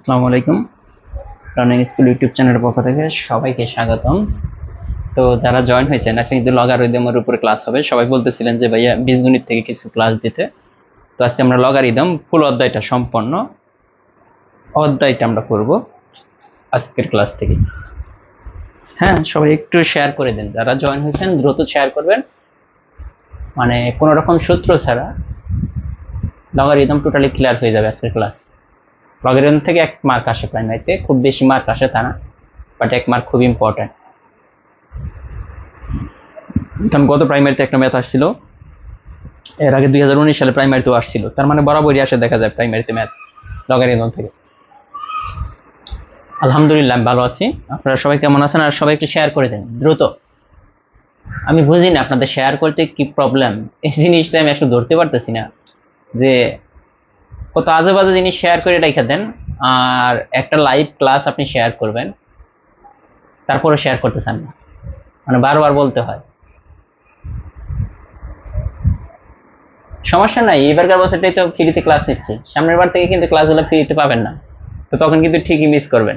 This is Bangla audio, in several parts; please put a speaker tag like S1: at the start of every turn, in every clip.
S1: আসসালামু আলাইকুম। রানিং স্কুল ইউটিউব চ্যানেলের পক্ষ থেকে সবাইকে স্বাগতম। তো যারা জয়েন হয়েছেন আজকে কিন্তু লগারিদমের উপরে ক্লাস হবে। সবাই বলতেছিলেন যে ভাইয়া বীজগণিত থেকে কিছু ক্লাস দিতে। তো আজকে আমরা লগারিদম ফুল অধ্যায়টা সম্পন্ন অধ্যায়টা আমরা করব আজকের ক্লাস থেকে। হ্যাঁ, সবাই একটু শেয়ার করে দেন। যারা জয়েন হয়েছেন দ্রুত শেয়ার করবেন, মানে কোনো রকম সূত্র ছাড়া লগারিদম টোটালি ক্লিয়ার হয়ে যাবে আজকের ক্লাস। লগারিদম থেকে 1 মার্ক আসে প্রাইমারিতে, খুব বেশি মার্ক আসে তা না, বাট 1 মার্ক খুব ইম্পর্টেন্ট। কারণ গত প্রাইমারিতে একটা ম্যাথ আসছিল, এর আগে 2019 সালে প্রাইমারিতেও আসছিল, তার মানে বরাবরই আসে দেখা যায় প্রাইমারিতে ম্যাথ লগারিদম থেকে। আলহামদুলিল্লাহ আমি ভালো আছি। আপনারা সবাই কেমন আছেন? আর সবাই একটু শেয়ার করে দেন দ্রুত। আমি বুঝি না আপনাদের শেয়ার করতে কি প্রবলেম, এই জিনিসটা আমি আসলে ধরতে পারতেছি না, যে কত আজে বাজে জিনিস শেয়ার করে রেখে দেন, আর একটা লাইভ ক্লাস আপনি শেয়ার করবেন তারপরে শেয়ার করতে চান না, মানে বারবার বলতে হয়। সমস্যা নাই, এবারকার বছরটাই তো ফ্রিতে ক্লাস নিচ্ছি, সামনের বার থেকে কিন্তু ক্লাসগুলো ফ্রিতে পাবেন না, তো তখন কিন্তু ঠিকই মিস করবেন।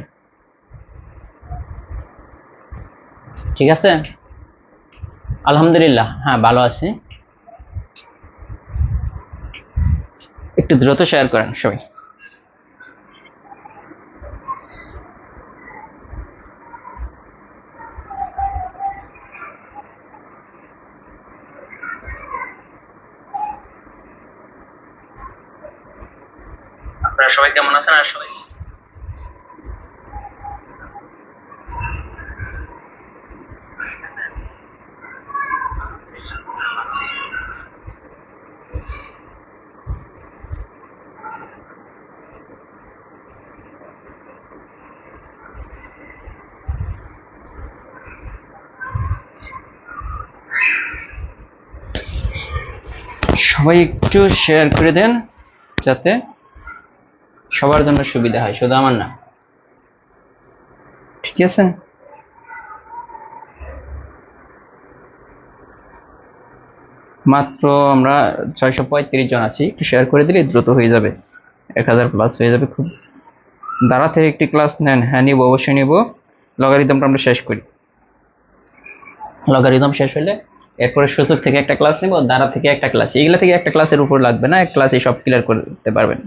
S1: ঠিক আছে, আলহামদুলিল্লাহ হ্যাঁ ভালো আছি। একটু দ্রুত শেয়ার করেন সবাই। আপনারা সবাই কেমন আছেন? আর সবাই সবাই একটু শেয়ার করে দেন যাতে সবার জন্য সুবিধা হয়, শুধু আমার না। ঠিক আছে, মাত্র আমরা 635 জন আছি, একটু শেয়ার করে দিলে দ্রুত হয়ে যাবে, 1000 প্লাস হয়ে যাবে। খুব দাঁড়া থেকে একটি ক্লাস নেন। হ্যাঁ নিব, অবশ্যই নিব। লগারিদমটা আমরা শেষ করি, লগারিদম শেষ হলে এরপরে সূচক থেকে একটা ক্লাস নিব, দাঁড়া থেকে একটা ক্লাস, এগুলা থেকে একটা ক্লাসের উপর লাগবে না, এক ক্লাসে সব ক্লিয়ার করতে পারবেন।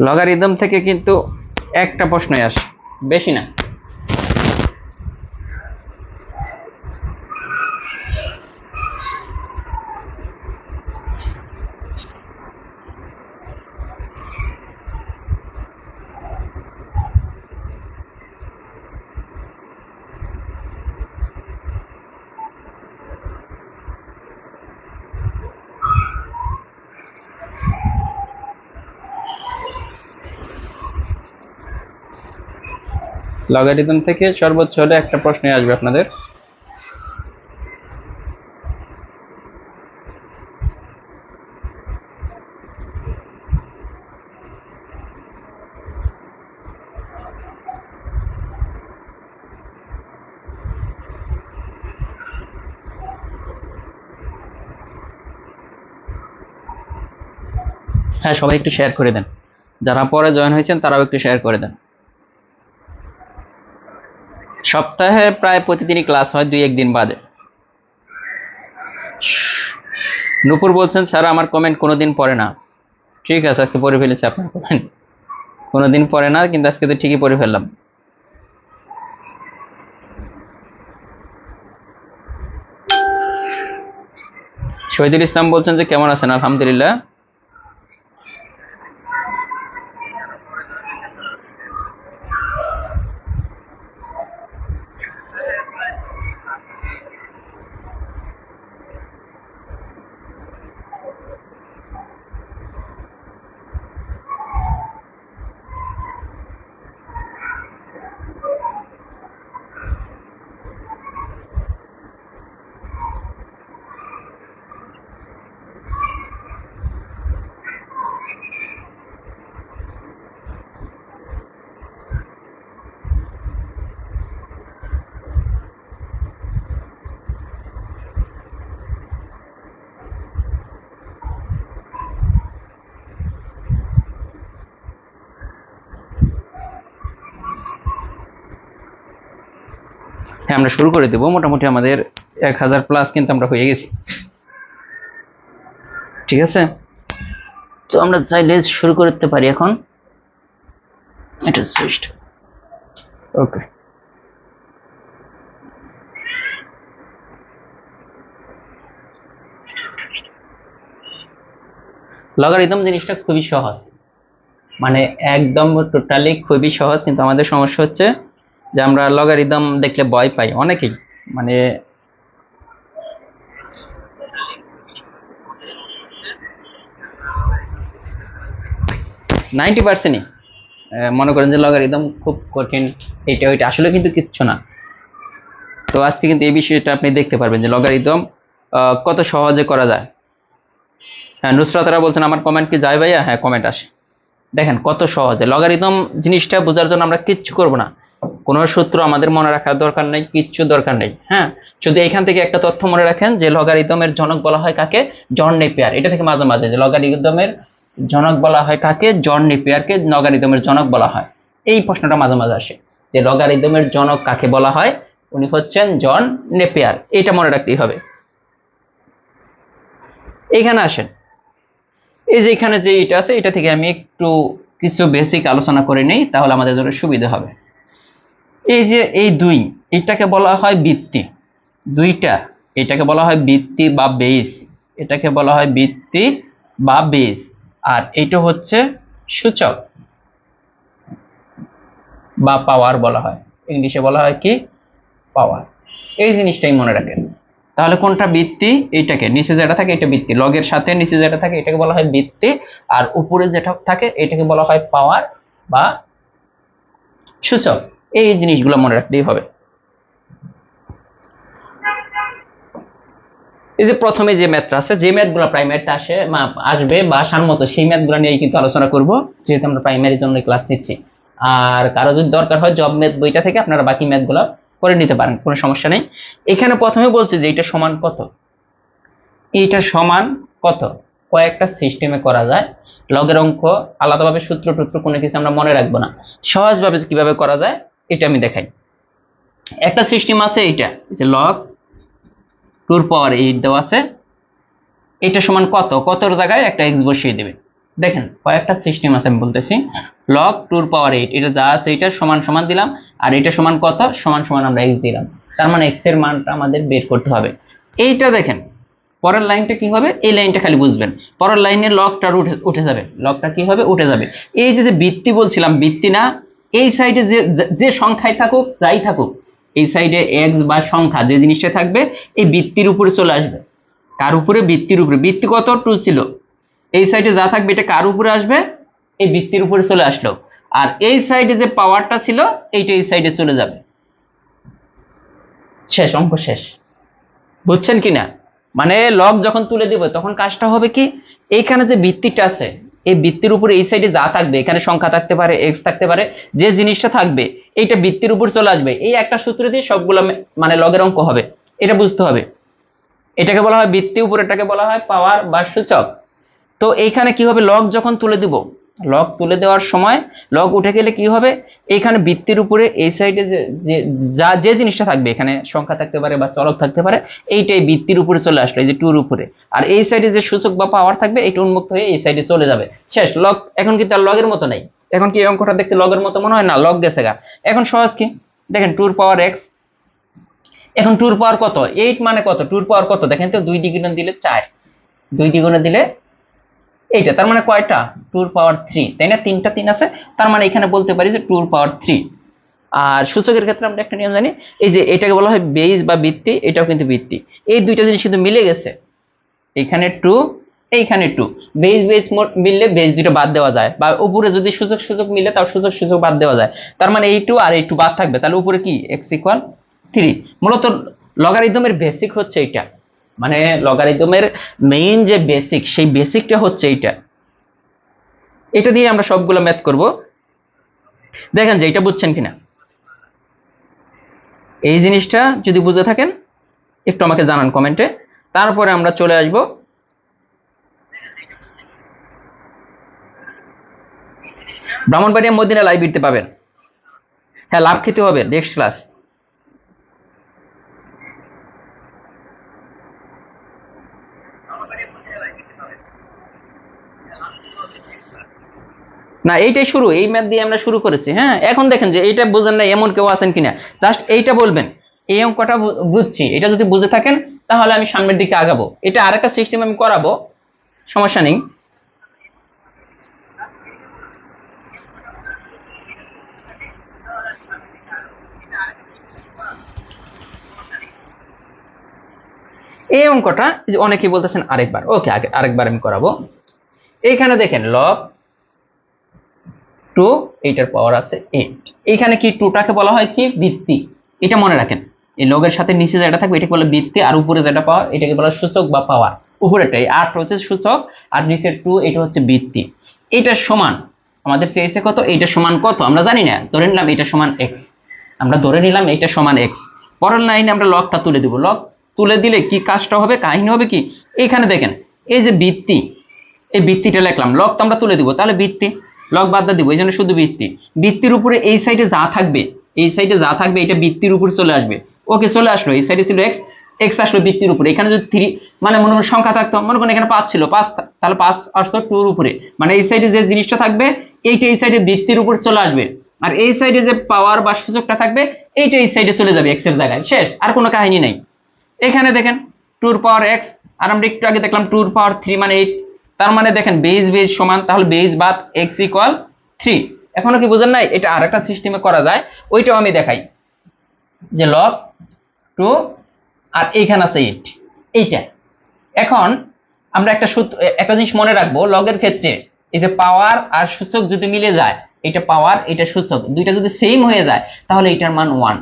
S1: লগারিদম থেকে কিন্তু একটা প্রশ্নই আসে, বেশি না। লগারিদম থেকে সর্বোচ্চ হলে একটা প্রশ্নই আসবে আপনাদের। হ্যাঁ সবাই একটু শেয়ার করে দেন, যারা পরে জয়েন হয়েছেন তারাও একটু শেয়ার করে দেন। সপ্তাহে প্রায় প্রতিদিনই ক্লাস হয়, 2-1 দিন বাদে। নূপুর বলছেন স্যার আমার কমেন্ট কোনোদিন পড়ে না। ঠিক আছে, আজকে পড়ে ফেলেছি আপনার কমেন্ট, কোনোদিন পড়ে না কিন্তু আজকে তো ঠিকই পড়ে ফেললাম। শহীদুল ইসলাম বলছেন যে কেমন আছেন? আলহামদুলিল্লাহ। হ্যাঁ আমরা শুরু করে দেব। মোটামুটি আমাদের 1000 প্লাস কিন্তু আমরা হয়ে গেছি। ঠিক আছে, তো আমরা চাইলে শুরু করতে পারি এখন। এটা সুইচ। ওকে, লগারিদম জিনিসটা খুবই সহজ, মানে একদম টোটালি খুবই সহজ, কিন্তু আমাদের সমস্যা হচ্ছে যে আমরা লগারিদম দেখলে ভয় পাই অনেকেই, মানে 90%ই মনে করেন যে লগারিদম খুব কঠিন, এটা ওইটা, আসলে কিন্তু কিচ্ছু না। তো আজকে কিন্তু এই বিষয়টা আপনি দেখতে পারবেন যে লগারিদম কত সহজে করা যায়। হ্যাঁ নুসরাতরা বলছেন আমার কমেন্ট কি যায় ভাইয়া? হ্যাঁ কমেন্ট আসে। দেখেন কত সহজে লগারিদম জিনিসটা বোঝার জন্য আমরা কিচ্ছু করব না, কোনো সূত্র আমাদের মনে রাখার দরকার নেই, কিচ্ছু দরকার নেই। হ্যাঁ, যদি এখান থেকে একটা তথ্য মনে রাখেন যে লগারিদমের জনক বলা হয় কাকে? জন নেপিয়ার। এটা থেকে মাঝে মাঝে যে লগারিদমের জনক বলা হয় কাকে? জন নেপিয়ারকে লগারিদমের জনক বলা হয়। এই প্রশ্নটা মাঝে মাঝে আসে যে লগারিদমের জনক কাকে বলা হয়? উনি হচ্ছেন জন নেপিয়ার। এটা মনে রাখতেই হবে। এইখানে আসেন, এই যে এখানে যে এটা আছে, এটা থেকে আমি একটু কিছু বেসিক আলোচনা করে নেই, তাহলে আমাদের জন্য সুবিধা হবে। এই যে এই দুই, এটাকে বলা হয় ভিত্তি। দুইটা, এটাকে বলা হয় ভিত্তি বা বেস, এটাকে বলা হয় ভিত্তি বা বেস। আর এটা হচ্ছে সূচক বা পাওয়ার বলা হয়, ইংলিশে বলা হয় কি? পাওয়ার। এই জিনিসটাই মনে রাখেন। তাহলে কোনটা ভিত্তি? এইটাকে নিচে যেটা থাকে এটা ভিত্তি, লগের সাথে নিচে যেটা থাকে এটাকে বলা হয় ভিত্তি, আর উপরে যেটা থাকে এটাকে বলা হয় পাওয়ার বা সূচক। এই জিনিসগুলো মনে রাখতেই হবে। এই যে প্রথমে যে ম্যাথটা আছে, যে ম্যাথগুলো প্রাইমারিতে আসবে বা সানমতো, সেই ম্যাথগুলো নিয়েই কিন্তু আলোচনা করব, যেহেতু আমরা প্রাইমারির জন্য ক্লাস নিচ্ছি। আর কারো যদি দরকার হয় জব ম্যাথ বইটা থেকে আপনারা বাকি ম্যাথগুলো করে নিতে পারেন, কোনো সমস্যা নেই। এখানে প্রথমে বলছে যে এটা সমান কত, এইটা সমান কত, কয়েকটা সিস্টেমে করা যায়। লগের অঙ্ক আলাদাভাবে সূত্র টুত্র কোনো কিছু আমরা মনে রাখবো না, সহজভাবে কিভাবে করা যায় এটা আমি দেখাই। একটা সিস্টেম আছে, এইটা যে লগ 2^8 দেওয়া আছে, এটা সমান কত, কতর জায়গায় একটা এক্স বসিয়ে দেবে। দেখেন কয়েকটা সিস্টেম আছে, আমি বলতেছি লগ 2^8, এটা যা আছে এটা সমান সমান দিলাম, আর এটা সমান কত, সমান সমান আমরা এক্স দিলাম। তার মানে এক্স এর মানটা আমাদের বের করতে হবে। এইটা দেখেন পরের লাইনটা কি হবে, এই লাইনটা খালি বুঝবেন, পরের লাইনের লগটা উঠে যাবে, লগটা কি হবে, উঠে যাবে। এই যে ভিত্তি বলছিলাম, ভিত্তি না, এই সাইডে যে যে সংখ্যায় থাকুক, যাই থাকুক, এই সাইডে এক্স বা সংখ্যা যে জিনিসটা থাকবে এই ভিত্তির উপরে চলে আসবে। কার উপরে? ভিত্তির উপরে। ভিত্তি কত? 2 ছিল। এই সাইডে যা থাকবে এটা কার উপরে আসবে? এই ভিত্তির উপরে চলে আসলো। আর এই সাইডে যে পাওয়ারটা ছিল এইটা এই সাইডে চলে যাবে। শেষ, অঙ্ক শেষ। বুঝছেন কিনা? মানে লগ যখন তুলে দিব তখন কাজটা হবে কি, এইখানে যে ভিত্তিটা আছে এই ভিত্তির উপরে এই সাইডে যা থাকবে, এখানে সংখ্যা থাকতে পারে, এক্স থাকতে পারে, যে জিনিসটা থাকবে এইটা ভিত্তির উপর চলে আসবে। এই একটা সূত্র দিয়ে সবগুলো মানে লগের অঙ্ক হবে, এটা বুঝতে হবে। এটাকে বলা হয় ভিত্তি, উপরেটাকে বলা হয় পাওয়ার বা সূচক। তো এইখানে কি হবে, লগ যখন তুলে দিব, লগ তুলে দেওয়ার সময় লগ উঠে গেলে কি হবে, এইখানে ভিত্তির উপরে এই সাইডে যে জিনিসটা থাকবে, এখানে সংখ্যা থাকতে পারে বা চলক থাকতে পারে, এইটাই ভিত্তির উপরে চলে আসলো, এই যে 2 এর উপরে। আর এই সাইডে যে সূচক বা পাওয়ার থাকবে এটা উন্মুক্ত হয়ে এই সাইডে চলে যাবে। শেষ। লগ এখন কিন্তু আর লগের মতো নাই। এখন কি এই অঙ্কটা দেখতে লগের মতো মনে হয় না? লগ গেছে গা। এখন সহজ কি, দেখেন 2 এর পাওয়ার x, এখন 2 এর পাওয়ার কত, 8 মানে কত, 2 এর পাওয়ার কত, দেখেন তো 2 দ্বিগুণ দিলে 4, 2 দ্বিগুণে দিলে এইটা, তার মানে কয়টা, 2 এর পাওয়ার 3, তাই না? 3টা 3 আছে, তার মানে এখানে বলতে পারি যে 2 এর পাওয়ার 3। আর সূচকের ক্ষেত্রে আমরা একটা নিয়ম জানি, এই যে এটাকে বলা হয় বেস বা ভিত্তি, এটাও কিন্তু ভিত্তি। এই দুইটা জিনিস কিন্তু মিলে গেছে, এখানে 2, এইখানে 2, বেস বেস মিললে বেস দুটো বাদ দেওয়া যায়, বা উপরে যদি সূচক সূচক মিলে তাও সূচক সূচক বাদ দেওয়া যায়। তার মানে এই 2 আর এই 2 বাদ থাকবে, তাহলে উপরে কি x = 3। মূলত লগারিদমের বেসিক হচ্ছে এটা, মানে লগারিদমের মেইন যে বেসিক, সেই বেসিকটা হচ্ছে এইটা। এটা দিয়ে আমরা সবগুলো ম্যাথ করব। দেখেন যে এটা বুঝছেন কিনা, এই জিনিসটা যদি বুঝে থাকেন একটু আমাকে জানান কমেন্টে, তারপরে আমরা চলে আসব ব্রাহ্মণবাড়িয়া মদিনা লাইব্রেরিতে পাবেন। হ্যাঁ লাভ খেতে হবে, নেক্সট ক্লাস। না, এইটাই শুরু, এই ম্যাথ দিয়ে আমরা শুরু করেছি। হ্যাঁ, এখন দেখেন যে এইটা বুঝেন না এমন কেউ আছেন কিনা, জাস্ট এইটা বলবেন এই অঙ্কটা বুঝছি, এটা যদি বুঝে থাকেন তাহলে আমি সামনের দিকে আগাবো। এটা আরেকটা সিস্টেম আমি করাবো, সমস্যা নেই। এই অঙ্কটা যে অনেকেই বলতেছেন আরেকবার, ওকে আরেকবার আমি করাবো। এইখানে দেখেন লগ 2, এইটার পাওয়ার আছে 8। এইখানে কি 2টাকে বলা হয় কি ভিত্তি, এটা মনে রাখেন। এই লগের সাথে নিচে যেটা থাকবে এটাকে বলে ভিত্তি, আর উপরে যেটা পাওয়ার এটাকে বলা সূচক বা পাওয়ার। উপরেটাই 8 হচ্ছে সূচক, আর নিচের 2 এটা হচ্ছে ভিত্তি। এটা সমান আমাদের চেয়েছে কত, এইটা সমান কত আমরা জানি না, ধরে নিলাম এটা সমান x, আমরা ধরে নিলাম এটা সমান x। পরের লাইনে আমরা লগটা তুলে দিব, লগ তুলে দিলে কি কাজটা হবে, কাহিনী হবে কি, এইখানে দেখেন এই যে ভিত্তি, এই ভিত্তিটা লিখলাম, লগ তো আমরা তুলে দিব, তাহলে ভিত্তি লগ বাদ দিব, এই জন্য শুধু ভিত্তি। ভিত্তির উপরে এই সাইডে যা থাকবে, এই সাইডে যা থাকবে এটা ভিত্তির উপরে চলে আসবে। ওকে, চলে আসলো, এই সাইডে ছিল এক্স, এক্স আসলো ভিত্তির উপরে। এখানে যদি 3 মানে মনে করেন সংখ্যা থাকতো, মনে করেন এখানে 5 ছিল, 5 তাহলে 5 আসতো 2 এর উপরে, মানে এই সাইডে যে জিনিসটা থাকবে এইটা এই সাইডে ভিত্তির উপর চলে আসবে, আর এই সাইডে যে পাওয়ার বা সূচকটা থাকবে এইটা এই সাইডে চলে যাবে এক্স এর জায়গায়, শেষ, আর কোনো কাহিনী নাই। এখানে দেখেন 2 এর পাওয়ার x, আর আমরা একটু আগে দেখলাম 2 এর পাওয়ার 3 মানে 8, তার মানে দেখেন বেজ বেজ সমান, তাহলে বেজ বাদ x ইকুয়াল 3। এখনো কি বুঝেন নাই, এটা আরেকটা সিস্টেমে করা যায়, ওইটাও আমি দেখাই। যে log 2 আর এইখানে আছে 8, এইটা। এখন আমরা একটা জিনিস মনে রাখবো, লগের ক্ষেত্রে এই যে পাওয়ার আর সূচক যদি মিলে যায়, এটা পাওয়ার এটা সূচক দুইটা যদি সেম হয়ে যায় তাহলে এটার মান 1,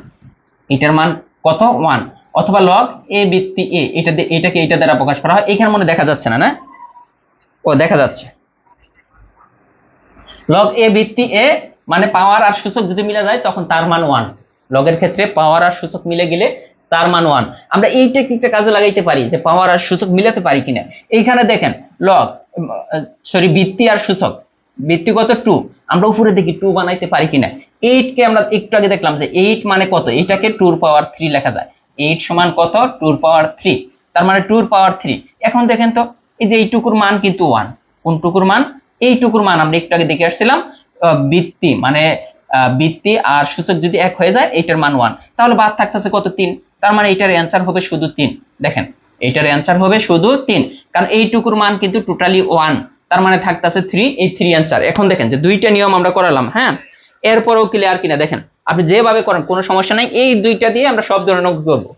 S1: এটার মান কত 1। অথবা লগ এ ভিত্তি এ, এটাকে এটা দ্বারা প্রকাশ করা হয়। এখানে মনে দেখা যাচ্ছে না, না ও দেখা যাচ্ছে, লগ এ ভিত্তি এ মানে পাওয়ার আর সূচক যদি মিলে যায় তখন তার মান 1। লগের ক্ষেত্রে পাওয়ার আর সূচক মিলে গেলে তার মান 1। আমরা এই টেকনিকটা কাজে লাগাইতে পারি যে পাওয়ার আর সূচক মিলাতে পারি কিনা। এইখানে দেখেন লগ সরি ভিত্তি আর সূচক, ভিত্তি কত 2, আমরা উপরে দেখি 2 বানাইতে পারি কিনা। 8 কে আমরা একটু আগে দেখলাম যে 8 মানে কত, এটাকে 2 এর পাওয়ার 3 লেখা যায়। 8 সমান কত 2 এর পাওয়ার 3, তার মানে 2 এর পাওয়ার 3। এখন দেখেন তো এই যে এইটুকুর মান কিন্তু 1, কোন টুকুর মান, এইটুকুর মান আমরা একটু আগে দেখে আসছিলাম। ভিত্তি মানে ভিত্তি আর সূচক যদি এক হয়ে যায় এটার মান 1, তাহলে বাদ থাকতেছে কত 3, তার মানে এটার অ্যান্সার হবে শুধু 3। দেখেন এটার অ্যান্সার হবে শুধু 3, কারণ এইটুকুর মান কিন্তু টোটালি 1, তার মানে থাকতেছে 3, এই 3 অ্যান্সার। এখন দেখেন যে দুইটা নিয়ম আমরা করালাম, হ্যাঁ, এরপরেও ক্লিয়ার কিনা দেখেন, আপনি যেভাবে করেন কোনো সমস্যা নাই, এই দুইটা দিয়ে আমরা সব ধরনের অঙ্ক করবো।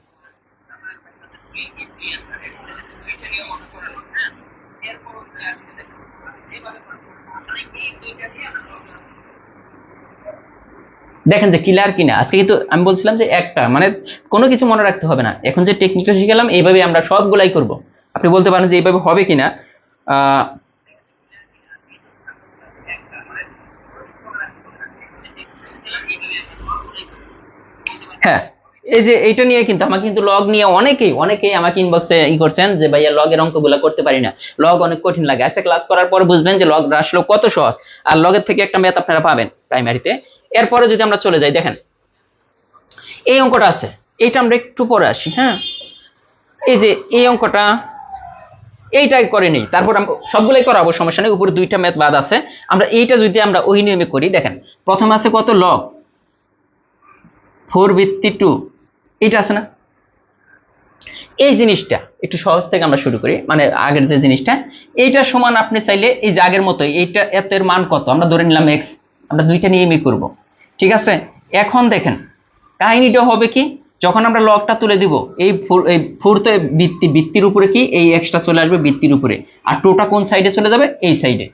S1: দেখেন যে ক্লিয়ার কিনা। আজকে কিন্তু আমি বলছিলাম যে একটা মানে কোনো কিছু মনে রাখতে হবে না, এখন যে টেকনিকটা শিখালাম এইভাবে আমরা সবগুলাই করব। আপনি বলতে পারেন যে এইভাবে হবে কিনা, হ্যাঁ, এই যে এইটা নিয়ে কিন্তু আমাকে কিন্তু লগ নিয়ে অনেকেই আমাকে ইনবক্সে করছেন যে ভাইয়া লগের অঙ্কগুলো করতে পারি না, লগ অনেক কঠিন লাগে। আচ্ছা, ক্লাস করার পর বুঝবেন যে লগ আসলে কত সহজ, আর লগের থেকে একটা ম্যাথ আপনারা পাবেন প্রাইমারিতে। এরপরে যদি আমরা চলে যাই, দেখেন এই অঙ্কটা আছে, এইটা আমরা একটু পরে আসি। হ্যাঁ, এই যে এই অঙ্কটা এইটাই করে নেই, তারপর আমরা সবগুলাই করাবো, সমস্যা নেই। উপরে দুইটা ম্যাথ বাদ আছে, আমরা এইটা যদি আমরা ওই নিয়মে করি, দেখেন প্রথমে আছে কত লগ 4 ভিত্তি 2, এটা আছে না। এই জিনিসটা একটু সহজ থেকে আমরা শুরু করি, মানে আগের যে জিনিসটা, এইটা সমান আপনি চাইলে এই যে আগের মতোই এইটা এর মান কত আমরা ধরে নিলাম x, আমরা দুইটা নিয়মই করব, ঠিক আছে। এখন দেখেন কাহিনীটা হবে কি, যখন আমরা লগটা তুলে দিব এই 4 তো ভিত্তির উপরে কি এই এক্সটা চলে আসবে ভিত্তির উপরে, আর 2টা কোন সাইডে চলে যাবে এই সাইডে।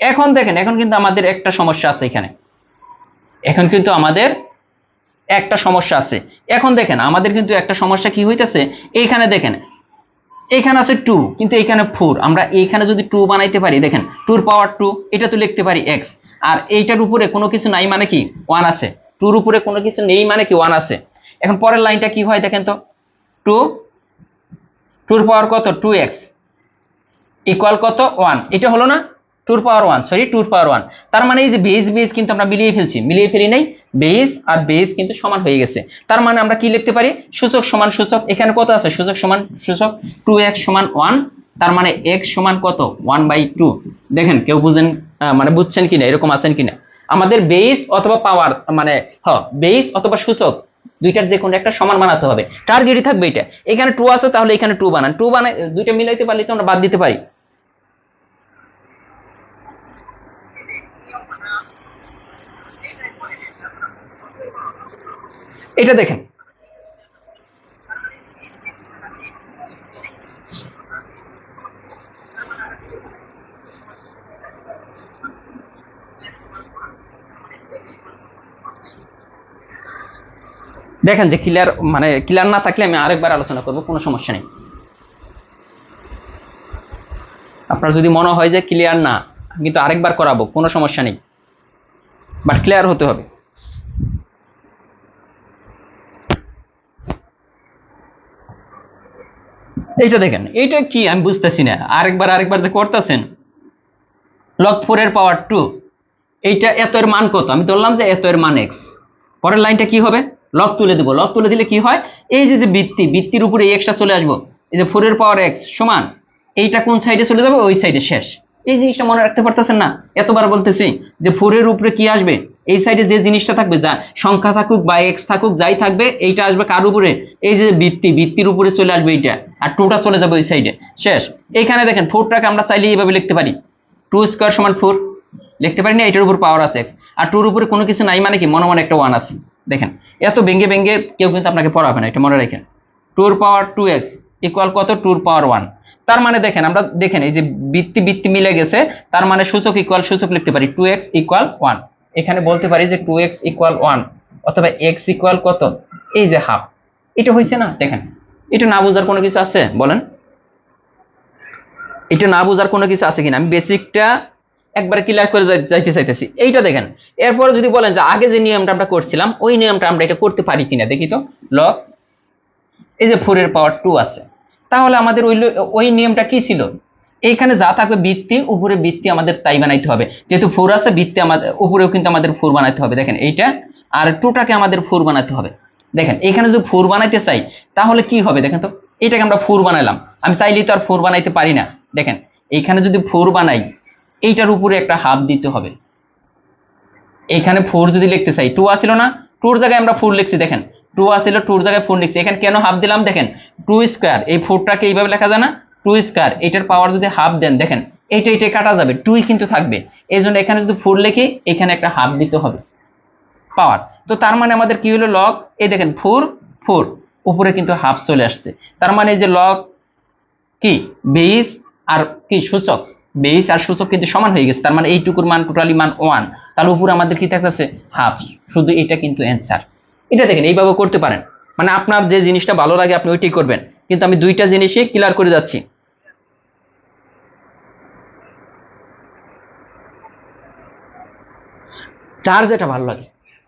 S1: এখন দেখেন এখন কিন্তু আমাদের একটা সমস্যা আছে এখানে, এখন কিন্তু আমাদের একটা সমস্যা আছে। এখন দেখেন আমাদের কিন্তু একটা সমস্যা কি হইতেছে, এইখানে দেখেন এইখানে আছে 2 কিন্তু এইখানে 4, আমরা এইখানে যদি 2 বানাইতে পারি, দেখেন 2 এর পাওয়ার 2, এটা তো লিখতে পারি x, আর এইটার উপরে কোনো কিছু নাই মানে কি 1 আছে, 2 এর উপরে কোনো কিছু নেই মানে কি 1 আছে। এখন পরের লাইনটা কি হয় দেখেন তো, 2 এর পাওয়ার কত 2x ইকুয়াল কত 1, এটা হলো না 2 এর পাওয়ার 1, সরি 2 এর পাওয়ার 1। তার মানে এই যে বেস কিন্তু আমরা মিলিয়ে ফেলি নাই, বেস আর বেস কিন্তু সমান হয়ে গেছে। তার মানে আমরা কি লিখতে পারি, সূচক সমান সূচক, এখানে কত আছে সূচক সমান সূচক, 2x সমান 1, তার মানে x সমান কত 1/2। দেখেন কেউ বুঝেন মানে বুঝছেন কিনা, এরকম আছেন কিনা? আমাদের বেস অথবা পাওয়ার মানে বেস অথবা সূচক দুইটার যে কোনো একটা সমান বানাতে হবে, টার্গেটই থাকবে এটা। এখানে 2 আছে তাহলে এখানে 2 বানান, 2 বানাই দুইটা মিলাইতে পারলে তো আমরা বাদ দিতে পারি। এটা দেখেন, দেখেন যে ক্লিয়ার, মানে ক্লিয়ার না থাকলে আমি আরেকবার আলোচনা করব, কোনো সমস্যা নেই। আপনার যদি মনে হয় যে ক্লিয়ার না, কিন্তু আরেকবার করাবো, কোনো সমস্যা নেই, বাট ক্লিয়ার হতে হবে। এইটা দেখেন, এইটা কি আমি বুঝতেছি না, আরেকবার যে করতেছেন লগ 4 এর পাওয়ার 2, এইটা এত এর মান কত, আমি ধরলাম যে এত এর মান x। পরের লাইনটা কি হবে, লগ তুলে দিব, লগ তুলে দিলে কি হয়, এই যে বৃত্তির উপরে এই এক্সটা চলে আসবো, এই যে 4 এর পাওয়ার x সমান এইটা কোন সাইডে চলে যাবে, ওই সাইডে শেষ। এই জিনিসটা মনে রাখতে পারতেছেন না? এতবার বলতেছি যে 4 এর উপরে কি আসবে, এই সাইডে যে জিনিসটা থাকবে, যা সংখ্যা থাকুক বা x থাকুক যাই থাকবে, এইটা আসবে কার উপরে, এই যে বৃত্তির উপরে চলে আসবে এইটা, আর 2টা চলে যাবে ওই সাইডে, শেষ। এখানে দেখেন 4টাকে আমরা চাইলে এইভাবে লিখতে পারি, 2 স্কয়ার সমান 4 লিখতে পারি না, এটার উপর পাওয়ার আছে x, আর 2 এর উপরে কোনো কিছু নাই মানে কি, মনে মনে একটা 1 আছে। দেখেন এত ভেঙ্গে কেউ কিন্তু আপনাকে পড়াবে না, এটা মনে রাখেন। 2 এর পাওয়ার 2x ইকুয়াল কত, 2 এর পাওয়ার 1। তার মানে দেখেন আমরা দেখেন এই যে বৃত্তি মিলে গেছে, তার মানে সূচক লিখতে পারি 2x ইকুয়াল 1। এখানে বলতে পারি যে 2x ইকুয়াল 1 অথবা x ইকুয়াল কত, এই যে হাফ। এটা হইছে না? দেখেন এটা না বোঝার কোনো কিছু আছে বলেন, এটা না বোঝার কোনো কিছু আছে কিনা? আমি বেসিকটা একবার ক্লিয়ার করে যাইতে চাইতেছি। এইটা দেখেন, এরপরে যদি বলেন যে আগে যে নিয়মটা আমরা করছিলাম ওই নিয়মটা আমরা এটা করতে পারি কিনা দেখি তো। লগ এই যে 4 এর পাওয়ার 2 আছে, তাহলে আমাদের ওই নিয়মটা কি ছিল, এইখানে যা থাকবে বৃত্তি উপরে বৃত্তি আমাদের তাই বানাইতে হবে, যেহেতু 4 আছে বৃত্তি আমাদের উপরেও কিন্তু আমাদের 4 বানাইতে হবে। দেখেন এইটা আর 2টাকে আমাদের 4 বানাইতে হবে। দেখেন এখানে যদি 4 বানাইতে চাই তাহলে কি হবে, দেখেন তো এটাকে আমরা 4 বানাইলাম, আমি চাইলেই তো আর 4 বানাইতে পারি না। দেখেন এইখানে যদি 4 বানাই, এইটার উপরে একটা হাফ দিতে হবে। এখানে 4 যদি লিখতে চাই, 2 আসিল না, 2 এর জায়গায় আমরা 4 লিখছি, দেখেন 2 আসিল, 2 এর জায়গায় 4 লিখছি। এখানে কেন হাফ দিলাম, দেখেন 2 স্কয়ার, এই 4টাকে এইভাবে লেখা যায় না, 2 স্কয়ার, এটার পাওয়ার যদি হাফ দেন, দেখেন এইটা কাটা যাবে, 2 কিন্তু থাকবে, এই জন্য এখানে যদি 4 লিখি এখানে একটা হাফ দিতে হবে পাওয়ার। তো তার মানে আমাদের কি হলো, লগ এই দেখেন 4 উপরে কিন্তু হাফ চলে আসছে, তার মানে এই যে লগ কি বেস আর কি সূচক, বেস আর সূচক কিন্তু সমান হয়ে গেছে, তার মানে এইটুকুর মান টোটালি মান 1, তাহলে উপরে আমাদের কি থাকতেছে, হাফ। শুধু এটা কিন্তু অ্যান্সার। এটা দেখেন এইভাবে করতে পারেন, মানে আপনার যে জিনিসটা ভালো লাগে আপনি ওইটাই করবেন, কিন্তু আমি দুইটা জিনিসই ক্লিয়ার করে যাচ্ছি। যার যেটা ভালো লাগে,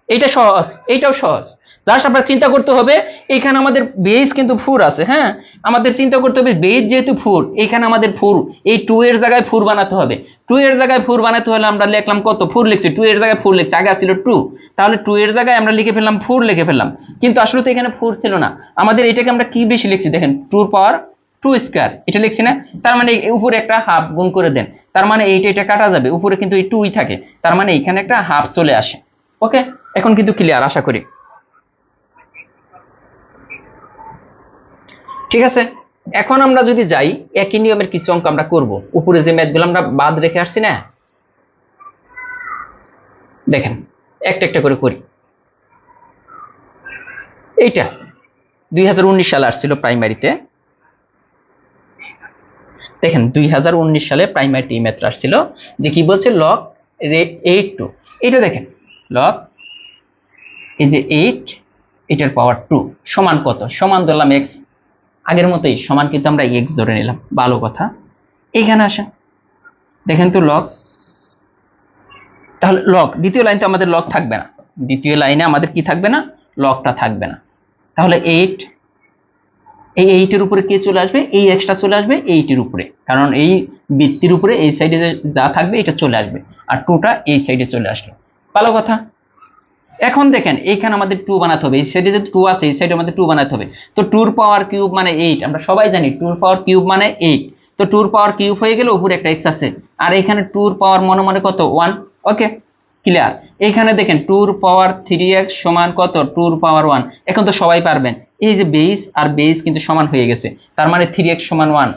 S1: এটা সহজ, এইটাও সহজ, জাস্ট আপনার চিন্তা করতে হবে এখানে আমাদের বেস কিন্তু 4 আছে, হ্যাঁ আমাদের চিন্তা করতে হবে বেস যেহেতু 4, এখানে আমাদের 4, এই 2 এর জায়গায় 4 বানাতে হবে। 2 এর জায়গায় 4 বানাতে হলে আমরা লিখলাম কত, 4 লিখছি, 2 এর জায়গায় 4 লিখছি, আগে ছিল 2, তাহলে 2 এর জায়গায় আমরা লিখে ফেললাম 4 লিখে ফেললাম, কিন্তু আসলে তো এখানে 4 ছিল না, আমাদের এটাকে আমরা কি বেশি লিখছি, দেখেন 2 এর পাওয়ার 2 স্কয়ার এটা লিখছি না, তার মানে উপরে একটা হাফ গুণ করে দেন, তার মানে এইটা কাটা যাবে, উপরে কিন্তু এই 2ই থাকে, তার মানে এখানে একটা হাফ চলে আসে। ওকে, এখন কিন্তু ক্লিয়ার আশা করি। ঠিক আছে, এখন আমরা যদি যাই একই নিয়মের কিছু অঙ্ক আমরা করব, উপরে যে ম্যাথগুলো আমরা বাদ রেখে আসছি না, দেখেন একটা করে করি। এইটা 2019 সালে আসছিল প্রাইমারিতে, দেখেন 2019 সালে প্রাইমারিতে এই ম্যাথটা আসছিল, যে কি বলছে লগ 8 এটা দেখেন লগ এই যে 8 এটার পাওয়ার 2 সমান কত, সমান ধরলাম x, আগের মতোই সমান কিন্তু আমরা x ধরে নিলাম, ভালো কথা। এখানে আসেন দেখেন তো লগ, তাহলে লগ দ্বিতীয় লাইন তো আমাদের লগ থাকবে না, দ্বিতীয় লাইনে আমাদের কি থাকবে না, লগটা থাকবে না, তাহলে 8 এই 8 এর উপরে কে চলে আসবে, এই এক্সট্রা চলে আসবে 8 এর উপরে, কারণ এই বৃত্তির উপরে এই সাইডে যা থাকবে এটা চলে আসবে, আর 2টা এই সাইডে চলে আসলো, ভালো কথা। এখন দেখেন এইখানে আমাদের 2 বানাতে হবে, এই সাইডে যে 2 আছে এই সাইডে আমাদের 2 বানাতে হবে, তো 2 এর পাওয়ার কিউব মানে 8, আমরা সবাই জানি 2 এর পাওয়ার কিউব মানে 8, তো 2 এর পাওয়ার কিউব হয়ে গেল, উপরে একটা x আছে, আর এখানে 2 পাওয়ার মনে মনে কত 1। ওকে, ক্লিয়ার। এখানে দেখেন 2 পাওয়ার 3x সমান কত 2 পাওয়ার 1। এখন তো সবাই পারবেন, এই যে বেস আর বেস কিন্তু সমান হয়ে গেছে, তার মানে 3x সমান 1,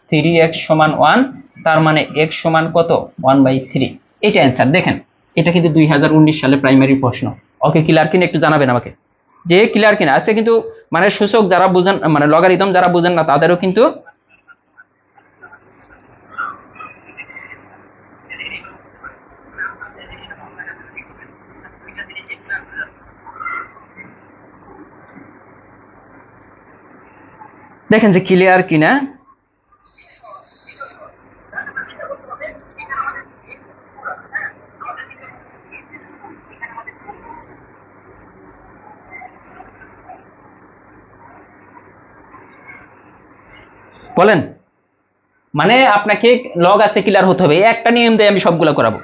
S1: 3x সমান 1, তার মানে x সমান কত 1/3। এটা অ্যান্সার। দেখেন এটা কিন্তু 2019 সালে প্রাইমারি প্রশ্ন। ওকে, ক্লিয়ার কিনা একটু জানাবেন আমাকে, যে ক্লিয়ার কিনা। আজকে কিন্তু মানে সূচক যারা বুঝেন, মানে লগারিদম যারা বুঝেন না তাদেরও কিন্তু দেখেন যে ক্লিয়ার কিনা। বলেন, মানে আপনাকে লগ আছে ক্লিয়ার হতে হবে, একটা নিয়ম দিয়ে আমি সবগুলো করাবো।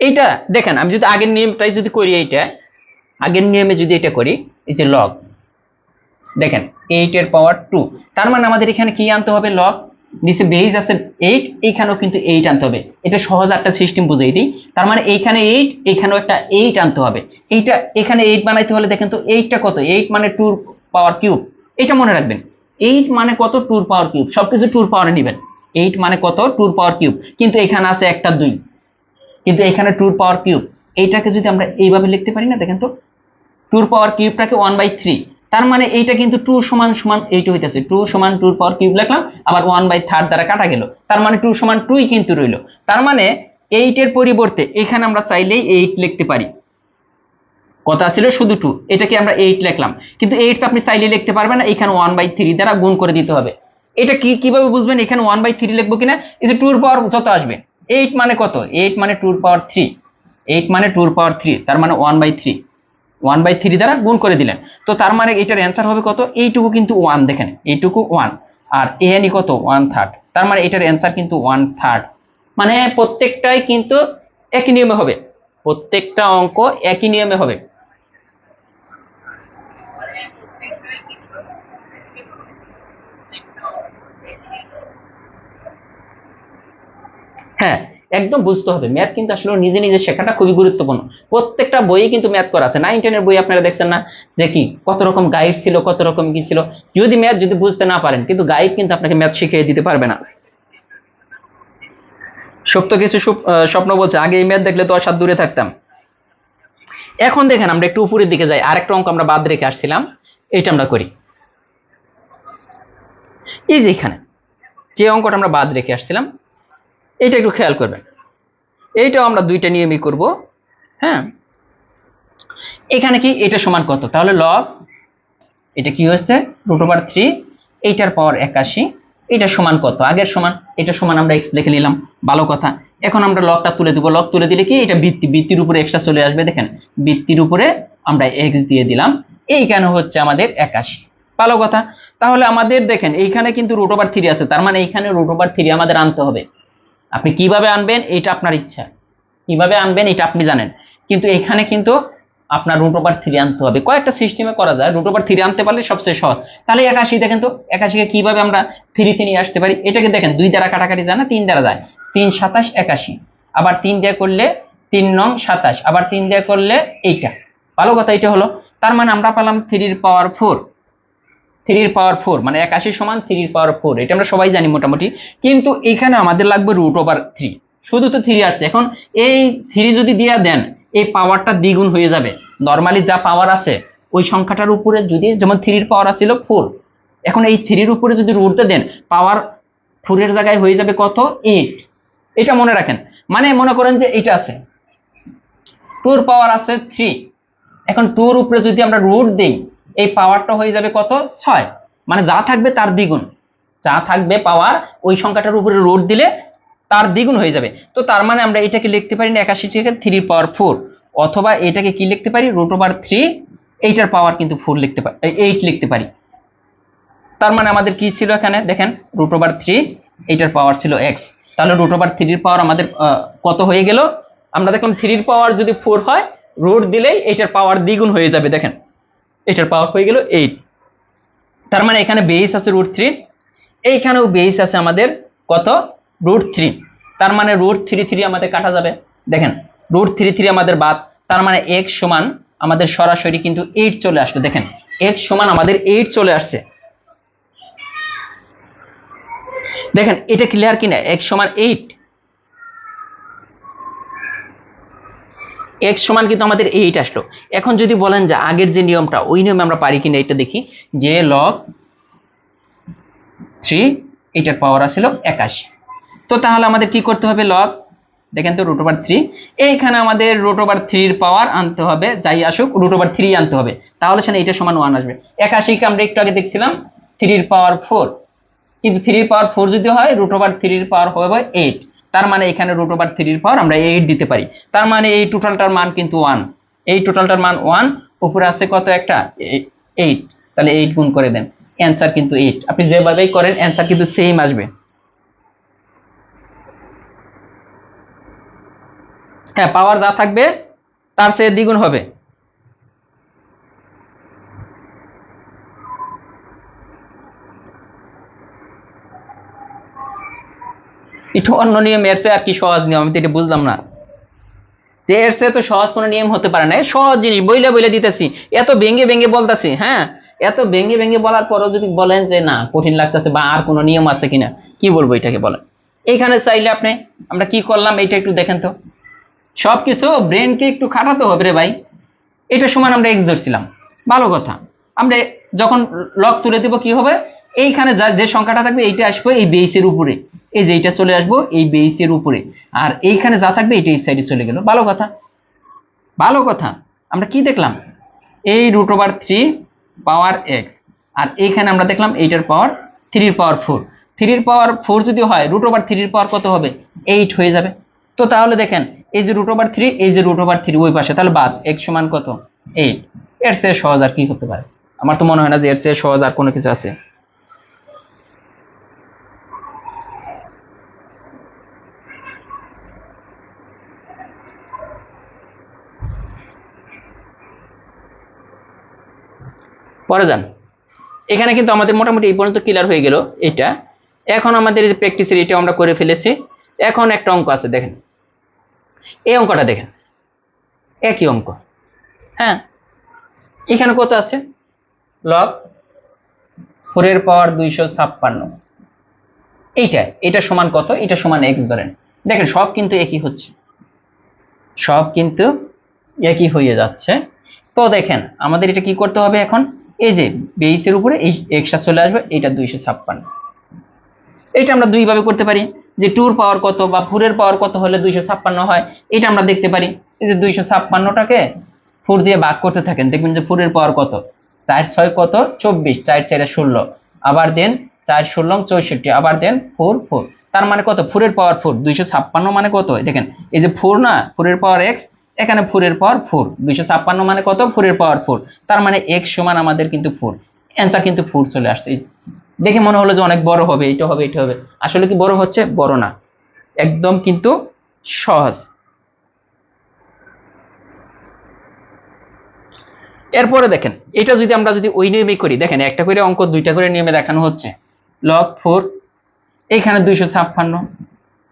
S1: এইটা দেখেন, আমি যদি আগের নিয়মটাই যদি করি, এইটা আগের নিয়মে যদি এটা করি, এই যে লগ, দেখেন 8 এর পাওয়ার 2, তার মানে আমাদের এখানে কি আনতে হবে, লগ, নিচে বেস আছে 8, এইখানেও কিন্তু 8 আনতে হবে। এটা সহজ একটা সিস্টেম বুঝিয়ে দিই। তার মানে এইখানে 8, এইখানেও একটা 8 আনতে হবে। এইটা এখানে 8 বানাইতে হলে দেখেন তো 8টা কত, 8 মানে 2 পাওয়ার কিউব। এটা মনে রাখবেন, 8 মানে কত 2 পাওয়ার কিউব, সবকিছু 2 পাওয়ারে নেবেন। 8 মানে কত 2 পাওয়ার কিউব, কিন্তু এখানে আছে একটা 2, কিন্তু এখানে 2 পাওয়ার কিউব। এইটাকে যদি আমরা এইভাবে লিখতে পারি না, দেখেন তো 2 পাওয়ার কিউবটাকে 1/3, তার মানে এইটা কিন্তু 2 সমান সমান 8 হইতেছে, 2 সমান 2 পাওয়ার কিউব লিখলাম, আবার 1/3 দ্বারা কাটা গেল, তার মানে 2 সমান 2ই কিন্তু রইল। তার মানে 8 এর পরিবর্তে এখানে আমরা চাইলেই 8 লিখতে পারি। কথা ছিল শুধু 2, এটাকে আমরা 8 লিখলাম, কিন্তু 8 তো আপনি চাইলেই লিখতে পারবেন না, এখানে 1/3 দ্বারা গুণ করে দিতে হবে। এটা কিভাবে বুঝবেন এখানে 1/3 লিখবো কিনা, এই যে 2 এর পাওয়ার যত আসবে, 8 মানে কত, 8 মানে 2 পাওয়ার 3, 8 মানে 2 পাওয়ার 3, তার মানে 1/3, 1/3 দ্বারা গুণ করে দিলেন। তো তার মানে এটার অ্যান্সার হবে কত, এইটুকু কিন্তু 1, দেখেন এইটুকু 1, আর এন কত 1/3, তার মানে এটার অ্যান্সার কিন্তু 1/3। মানে প্রত্যেকটাই কিন্তু একই নিয়মে হবে, প্রত্যেকটা অঙ্ক একই নিয়মে হবে। হ্যাঁ, একদম বুঝতে হবে, ম্যাথ কিন্তু আসলে নিজে নিজে শেখাটা খুবই গুরুত্বপূর্ণ। প্রত্যেকটা বইয়ে কিন্তু ম্যাথ করা আছে, 9, 10 এর বই আপনারা দেখছেন না যে কি কত রকম গাইড ছিল, কত রকম কি ছিল। যদি ম্যাথ যদি বুঝতে না পারেন, কিন্তু গাইড কিন্তু আপনাকে ম্যাথ শিখিয়ে দিতে পারবে না। সত্য কিছু স্বপ্ন বলছে, আগে এই ম্যাথ দেখলে তো আর সাত দূরে থাকতাম। এখন দেখেন আমরা একটু উপরের দিকে যাই, আরেকটা অঙ্ক আমরা বাদ রেখে আসছিলাম, এইটা আমরা করি। এই যে এখানে যে অঙ্কটা আমরা বাদ রেখে আসছিলাম, এইটা একটু খেয়াল করবেন। এইটাও আমরা দুইটা নিয়মই করব। হ্যাঁ, এখানে কি এটা সমান কত, তাহলে লগ, এটা কি হচ্ছে √3, এইটার পাওয়ার 81, এটা সমান কত, আগের সমান, এটা সমান আমরা x লিখে নিলাম, ভালো কথা। এখন আমরা লগটা তুলে দিব, লগ তুলে দিলে কি এটা বৃত্তির উপরে এক্সট্রা চলে আসবে, দেখেন বৃত্তির উপরে আমরা x দিয়ে দিলাম, এইখানে হচ্ছে আমাদের 81, ভালো কথা। তাহলে আমাদের দেখেন এইখানে কিন্তু √3 আছে, তার মানে এইখানে √3 আমাদের আনতে হবে। আপনি কিভাবে আনবেন এটা আপনার ইচ্ছা, কিভাবে আনবেন এটা আপনি জানেন, কিন্তু এখানে কিন্তু আপনার √3 আনতে হবে। কয়েকটা সিস্টেমে করা যায়, √3 আনতে পারলে সবচেয়ে সহজ। তাহলে 81 দেখেন তো 81কে কিভাবে আমরা 3 নিয়ে আসতে পারি, এটাকে দেখেন 2 দ্বারা কাটাকাটি যায় না, 3 দ্বারা যায়, 3 27 81, আবার 3 দিয়ে করলে 3 9 27, আবার 3 দিয়ে করলে এইটা, ভালো কথা। এটা হলো, তার মানে আমরা পেলাম 3 পাওয়ার 4, 3 পাওয়ার 4 মানে 81 সমান 3 পাওয়ার 4, এটা আমরা সবাই জানি মোটামুটি। কিন্তু এখানে আমাদের লাগবে √3, শুধু তো 3 আসছে, এখন এই 3 যদি দিয়া দেন এই পাওয়ারটা দ্বিগুণ হয়ে যাবে। নরমালি যা পাওয়ার আছে ওই সংখ্যাটার উপরে যদি, যেমন 3 পাওয়ার আছিল 4, এখন এই 3 উপরে যদি √তে দেন, পাওয়ার 4 এর জায়গায় হয়ে যাবে কত 8। এটা মনে রাখেন, মানে মনে করেন যে এটা আছে 2 পাওয়ার আছে 3, এখন 2 এর উপরে যদি আমরা √ দেই, এই পাওয়ারটা হয়ে যাবে কত 6, মানে যা থাকবে তার দ্বিগুণ, যা থাকবে পাওয়ার ওই সংখ্যাটার উপরে √ দিলে তার দ্বিগুণ হয়ে যাবে। তো তার মানে আমরা এটাকে লিখতে পারি না 81 থেকে 3 পাওয়ার 4, অথবা এটাকে কি লিখতে পারি √3, এইটার পাওয়ার কিন্তু 4 লিখতে পারি, 8 লিখতে পারি। তার মানে আমাদের কি ছিল এখানে দেখেন √3, এইটার পাওয়ার ছিল x, তাহলে √3 এর পাওয়ার আমাদের কত হয়ে গেল, আমরা দেখলাম 3 এর পাওয়ার যদি 4 হয়, √ দিলেই এটার পাওয়ার দ্বিগুণ হয়ে যাবে, দেখেন এটার পাওয়ার হয়ে গেল 8। তার মানে এখানে বেস আছে √3, এইখানেও বেস আছে আমাদের কত √3। তার মানে √3 আমাদের কাটা যাবে। দেখেন √3 আমাদের বাদ, তার মানে x সমান আমাদের সরাসরি কিন্তু 8 চলে আসলো। দেখেন x সমান আমাদের 8 চলে আসছে। দেখেন এটা ক্লিয়ার কিনা, x সমান 8, x সমান কিন্তু আমাদের 8 আসলো। এখন যদি বলেন যে আগের যে নিয়মটা, ওই নিয়মে আমরা পারি কিনা এটা দেখি, যে log 3 এটার পাওয়ার আসলো 81। তো তাহলে আমাদের কি করতে হবে, লগ, দেখেন তো √3, এইখানে আমাদের √3 এর পাওয়ার আনতে হবে, যাই আসুক √3 আনতে হবে, তাহলে সেখানে এটা সমান 1 আসবে। 81 কে আমরা একটু আগে দেখছিলাম 3 এর পাওয়ার 4, কিন্তু 3 এর পাওয়ার 4 যদি হয় √3 এর পাওয়ার হবে 8, তার মানে এখানে √3 এর পাওয়ার আমরা 8 দিতে পারি। তার মানে এই টোটালটার মান কিন্তু 1, এই টোটালটার মান 1, উপরে আছে কত একটা 8, তাহলে 8 গুণ করে দেন, অ্যানসার কিন্তু 8। আপনি যেভাবেই করেন অ্যানসার কিন্তু সেম আসবে। হ্যাঁ, পাওয়ার যা থাকবে তার চেয়ে দ্বিগুণ হবে। একটু অন্য নিয়ম, এর চেয়ে আর কি সহজ নিয়ম, আমি তো এটা বুঝলাম না যে এর চেয়ে তো সহজ কোনো নিয়ম হতে পারে না। সহজ জিনিস বইলে বইলে দিতেছি, এত ভেঙে ভেঙে বলতেছি। হ্যাঁ, এত ভেঙে ভেঙে বলার পরও যদি বলেন যে না কঠিন লাগতেছে বা আর কোনো নিয়ম আছে কিনা, কি বলবো এটাকে বলেন। এইখানে চাইলে আপনি, আমরা কি করলাম এটা একটু দেখেন তো, সবকিছু ব্রেনকে একটু খাটাতে হবে রে ভাই। এটা সমান আমরা এক্স ধরছিলাম, ভালো কথা। আমরা যখন লগ তুলে দিব কি হবে, এইখানে যে সংখ্যাটা থাকবে এইটা আসবে এই বেসের উপরে, এই যে এইটা চলে আসবো এই বেসের উপরে, আর এইখানে যা থাকবে এটা এই সাইডে চলে গেল, ভালো কথা। ভালো কথা, আমরা কি দেখলাম, এই √3 পাওয়ার এক্স, আর এইখানে আমরা দেখলাম এইটার পাওয়ার 3 এর পাওয়ার 4, 3 এর পাওয়ার 4 যদি হয় √3 এর পাওয়ার কত হবে, 8 হয়ে যাবে। তো তাহলে দেখেন এই যে √3, এই যে √3 ওই পাশে, তাহলে বাদ, x সমান কত 8। এর চেয়ে সহজ আর কি হতে পারে, আমার তো মনে হয় না যে এর চেয়ে সহজ আর কোনো কিছু আছে। পরে যান, এখানে কিন্তু আমাদের মোটামুটি এই পর্যন্ত ক্লিয়ার হয়ে গেল এটা। এখন আমাদের যে প্র্যাকটিসের এটা আমরা করে ফেলেছি। এখন একটা অঙ্ক আছে, দেখেন এই অঙ্কটা দেখেন, একই অঙ্ক। হ্যাঁ, এখানে কত আছে, লগ 4 এর পাওয়ার 256, এটা সমান কত, এটা সমান x ধরেন। দেখেন সব কিন্তু একই হচ্ছে, সব কিন্তু একই হয়ে যাচ্ছে। তো দেখেন আমাদের এটা কি করতে হবে এখন, এই যে বেসের উপরে এই এক্সট্রা চলে আসবে, এটা 256। এটা আমরা দুই ভাবে করতে পারি, যে 2 এর পাওয়ার কত বা 4 এর পাওয়ার কত হলে 256 হয়, এটা আমরা দেখতে পারি। এই যে 256টাকে 4 দিয়ে ভাগ করতে থাকেন, দেখবেন যে 4 এর পাওয়ার কত, 4 6 কত 24, 4 4 16, আবার দেন 4 16 64, আবার দেন 4 4, তার মানে কত, 4 এর পাওয়ার 4, 256 মানে কত, দেখেন এই যে 4 না, 4 এর পাওয়ার x, এখানে 4 এর পাওয়ার 4, 256 মানে কত, 4 এর পাওয়ার 4, তার মানে x সমান আমাদের কিন্তু 4, অ্যানসার কিন্তু 4 চলে আসছে। দেখে মনে হলো যে অনেক বড় হবে, এটা হবে এটা হবে, আসলে কি বড় হচ্ছে, বড় না, একদম কিন্তু সহজ। এরপরে দেখেন এটা যদি আমরা ওই নিয়মে করি, দেখেন একটা করে অঙ্ক দুইটা করে নিয়মে দেখানো হচ্ছে, log 4 এখানে 256,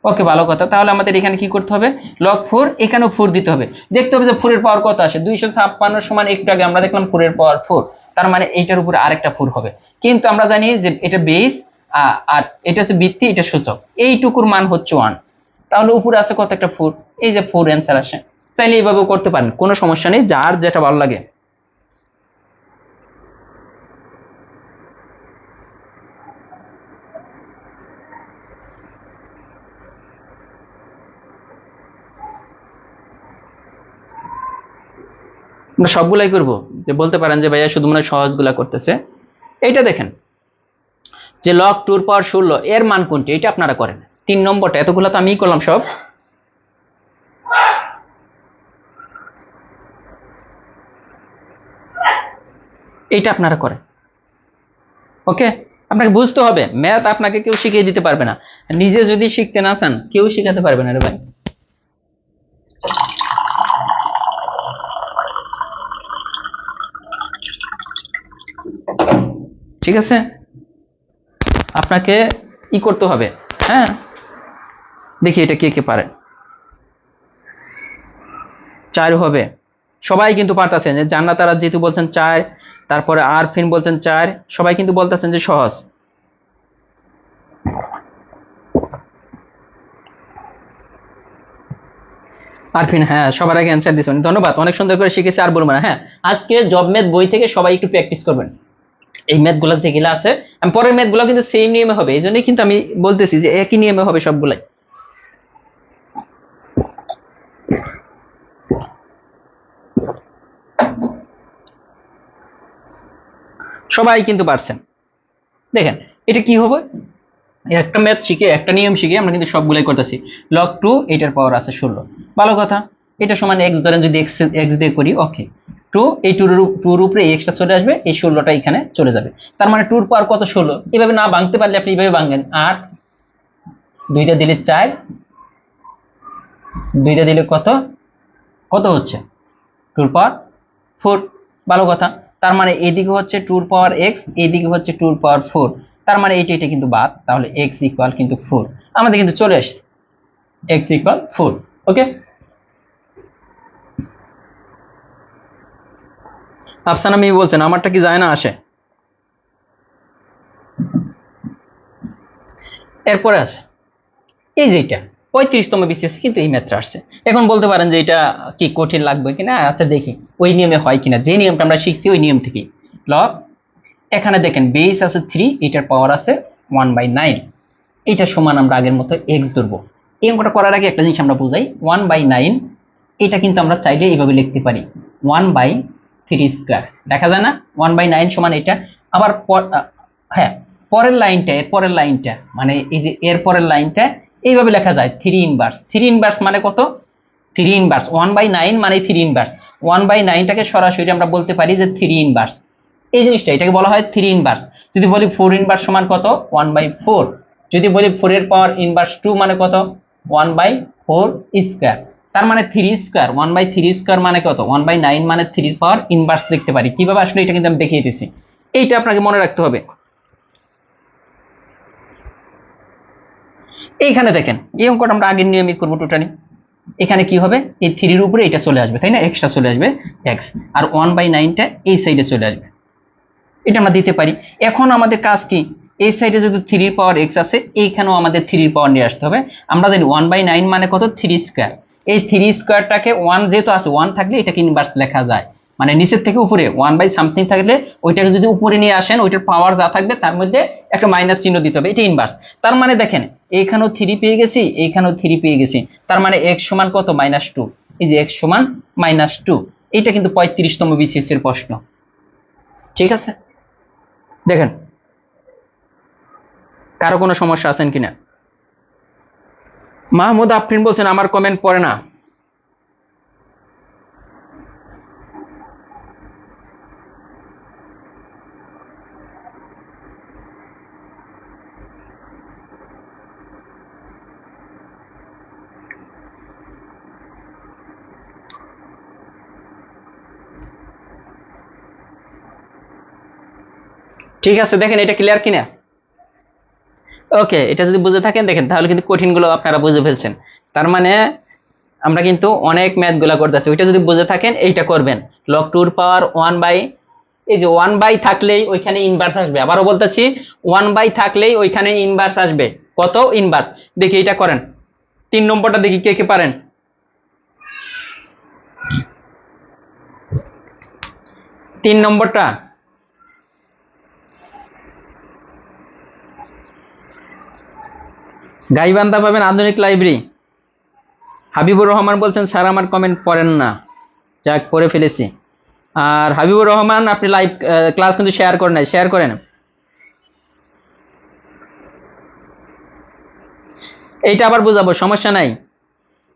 S1: ওকে ভালো কথা। তাহলে আমাদের এখানে কি করতে হবে, log 4 এখানেও 4 দিতে হবে, দেখতে হবে যে 4 এর পাওয়ার কত আসে, 256 সমান একটু আগে আমরা দেখলাম 4 এর পাওয়ার 4, তার মানে এইটার উপরে আরেকটা 4 হবে। কিন্তু আমরা জানি যে এটা বেস আর এটা হচ্ছে ভিত্তি, এটা সূচক, এইটুকুর মান হচ্ছে 1, তাহলে উপরে আছে কত একটা 4, এই যে 4 অ্যান্সার আসে। চাইলে এইভাবেও করতে পারেন, কোনো সমস্যা নেই, যার যেটা ভালো লাগে। আমরা সবগুলাই করব, যে বলতে পারেন যে ভাইয়া শুধু মনে হয় সহজগুলা করতেছে। এইটা দেখেন যে log 2 এর পাওয়ার 16 এর মান কোনটি, এটা আপনারা করেন। 3 নম্বরটা, এতগুলো তো আমিই করলাম সব। এইটা আপনারা করেন, ওকে। আপনাকে বুঝতে হবে, ম্যাথ আপনাকে কেউ শিখিয়ে দিতে পারবে না, নিজে যদি শিখতে না চান কেউ শিখাতে পারবে না রে ভাই। ঠিক আছে, আপনাকে ই করতে হবে। হ্যাঁ, দেখি এটা কে কে পারে। 4 হবে, সবাই কিন্তু পারতেছেন। যে জান্নাত আরা যেহেতু বলছেন 4, তারপরে আরফিন বলছেন 4, সবাই কিন্তু বলতেছেন যে সহজ। আরফিন হ্যাঁ সবার আগে অ্যান্সার দিয়েছেন, ধন্যবাদ, অনেক সুন্দর করে শিখেছি, আর বলবো না। হ্যাঁ, আজকে জব ম্যাথ বই থেকে সবাই একটু প্র্যাকটিস করবেন। এই ম্যাথ গুলা যেগুলো আছে, আমি পরের ম্যাথ গুলো কিন্তু সেম নিয়মে হবে, এই জন্যই কিন্তু আমি বলতেছি যে একই নিয়মে হবে সবগুলাই। সবাই কিন্তু পারছেন। দেখেন এটা কি হবে, একটা ম্যাথ শিখে একটা নিয়ম শিখে আমরা কিন্তু সবগুলাই করতেছি। লগ টু এটার পাওয়ার আছে 16, ভালো কথা। এটা সমান এক্স ধরেন, যদি এক্স এক্স দিয়ে করি, ওকে, টু এই টুর উপরে এক্সটা চলে আসবে, এই 16টা এখানে চলে যাবে। তার মানে টুর পাওয়ার কত 16, এভাবে না ভাঙতে পারলে আপনি এইভাবে ভাঙবেন, 8, 2টা দিলে 4, 2টা দিলে কত, কত হচ্ছে টুর পাওয়ার 4, ভালো কথা। তার মানে এইদিকে হচ্ছে টুর পাওয়ার এক্স, এইদিকে হচ্ছে টুর পাওয়ার 4, তার মানে এটা কিন্তু বাদ, তাহলে এক্স ইকুয়াল কিন্তু 4, আমাদের কিন্তু চলে আসছে এক্স ইকুয়াল 4। ওকে, আফসানা মিমি বলছেন আমারটা কি যায় না আসে। এরপরে আছে এই যেটা 35তম বিসিএস কিন্তু এই ম্যাথটা আসছে। এখন বলতে পারেন যে এটা কি কঠিন লাগবে কিনা, আচ্ছা দেখি ওই নিয়মে হয় কিনা, যে নিয়মটা আমরা শিখছি ওই নিয়ম থেকেই। লগ, এখানে দেখেন বেস আছে 3, এটার পাওয়ার আছে 1/9, এটা সমান আমরা আগের মতো এক্স ধরবো। এই অঙ্কটা করার আগে একটা জিনিস আমরা বুঝাই, 1/9 এটা কিন্তু আমরা চাইলে এইভাবে লিখতে পারি 1/3², দেখা যায় না 1/9 সমান এটা। আবার হ্যাঁ, পরের লাইনটা, এর পরের লাইনটা মানে এই যে এর পরের লাইনটা এইভাবে লেখা যায় 3 ইনভার্স। 3 ইনভার্স মানে কত, 3 ইনভার্স 1/9 মানে 3 ইনভার্স, 1/9টাকে সরাসরি আমরা বলতে পারি যে 3 ইনভার্স। এই জিনিসটা এটাকে বলা হয় 3 ইনভার্স। যদি বলি 4 ইনভার্স সমান কত, 1/4। যদি বলি 4 এর পাওয়ার ইনভার্স 2 মানে কত, 1/4²। তার মানে 3², 1/3² মানে কত, 1/9 মানে 3 পাওয়ার ইনভার্স লিখতে পারি। কিভাবে আসলে এটা কিন্তু আমি দেখিয়ে দিয়েছি, এইটা আপনাকে মনে রাখতে হবে। এইখানে দেখেন এই অঙ্কটা আমরা আগের নিয়মই করবো টোটালি। এখানে কি হবে, এই 3 এর উপরে এটা চলে আসবে, তাই না, এক্সট্রা চলে আসবে এক্স, আর 1/9টা এই সাইডে চলে আসবে, এটা আমরা দিতে পারি। এখন আমাদের কাজ কি, এই সাইডে যদি 3 পাওয়ার এক্স আছে, এইখানেও আমাদের 3 পাওয়ার নিয়ে আসতে হবে। আমরা জানি 1/9 মানে কত, 3²। এই 3²টাকে 1 যেহেতু আছে, 1 থাকলে এটাকে ইনভার্স লেখা যায়, মানে নিচের থেকে উপরে 1/something থাকলে ওইটাকে যদি উপরে নিয়ে আসেন, ওইটার পাওয়ার যা থাকবে তার মধ্যে একটা মাইনাস চিহ্ন দিতে হবে, এটা ইনভার্স। তার মানে দেখেন এইখানেও 3 পেয়ে গেছি, এইখানেও 3 পেয়ে গেছি, তার মানে x সমান কত, -2। এই যে x সমান -2, এটা কিন্তু 35তম বিসিএস এর প্রশ্ন। ঠিক আছে, দেখেন কারো কোনো সমস্যা আছেন কিনা। মাহমুদ আফরিন বলছেন আমার কমেন্ট পড়ে না। ঠিক আছে, দেখেন এটা ক্লিয়ার কিনা। ওকে, এটা যদি বুঝে থাকেন দেখেন, তাহলে কিন্তু কঠিনগুলো আপনারা বুঝে ফেলছেন। তার মানে আমরা কিন্তু অনেক ম্যাথ গুলা করতেছি, ওইটা যদি বুঝে থাকেন এইটা করবেন। লগ টুর পাওয়ার 1/, এই যে 1/, থাকলেই ওইখানে ইনভার্স আসবে। আবারও বলতেছি 1/, থাকলেই ওইখানে ইনভার্স আসবে। কত ইনভার্স, দেখি এটা করেন। 3 নম্বরটা দেখি কে কে পারেন। 3 নম্বরটা গাইবান্ধা পাবেন আধুনিক লাইব্রেরি। হাবিবুর রহমান বলছেন স্যার আমার কমেন্ট পড়েন না, যাক পড়ে ফেলেছি। আর হাবিবুর রহমান আপনি লাইভ ক্লাস কিন্তু শেয়ার করেন নাই, শেয়ার করেন। এইটা আবার বুঝাবো, সমস্যা নাই।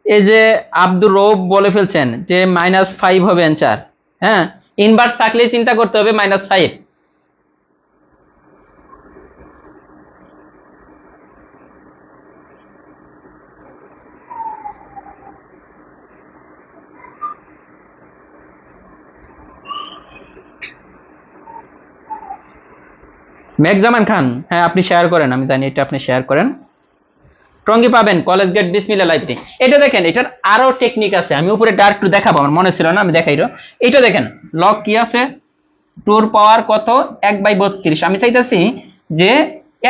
S1: এই যে আব্দুর রৌফ বলে ফেলছেন যে -5 হবে অ্যান্সার। হ্যাঁ, ইনভার্স থাকলেই চিন্তা করতে হবে -5। মেঘজামান খান, হ্যাঁ আপনি শেয়ার করেন, আমি জানি এটা আপনি শেয়ার করেন। টঙ্গী পাবেন, কলেজ গেট, বিসমিল্লাহ লাইব্রেরি। এটা দেখেন, এটার আরো টেকনিক আছে, আমি উপরে ডাইরেক্ট দেখাবো, আমার মনে ছিল না, আমি দেখাইরো। এটা দেখেন লগ কি আছে, টুর পাওয়ার কত 1/32। আমি চাইতেছি যে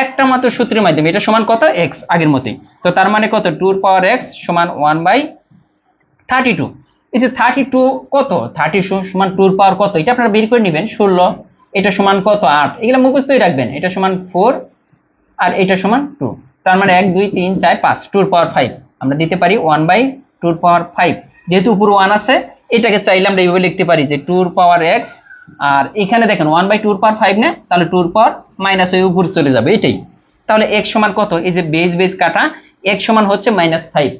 S1: একটা মাত্র সূত্রের মাধ্যমে এটা সমান কত x, আগের মতোই। তো তার মানে কত, টুর পাওয়ার x সমান 1/32। এই যে 32 কত, 32 সমান টুর পাওয়ার কত, এটা আপনারা বের করে নেবেন। 16, এটা সমান কত 8, এগুলো মুখস্থই রাখবেন। এটা সমান 4 আর এটা সমান 2। তার মানে 1 2 3 4 5, টুর পাওয়ার 5 আমরা দিতে পারি 1/2 পাওয়ার 5। যেহেতু উপর 1 আছে, এটাকে চাইলে আমরা এইভাবে লিখতে পারি যে টুর পাওয়ার x, আর এখানে দেখেন 1/2 পাওয়ার 5 না, তাহলে টুর পাওয়ার মাইনাস হয়ে উপর চলে যাবে, এটাই। তাহলে x সমান কত, এই যে বেজ বেজ কাটা, x সমান হচ্ছে -5,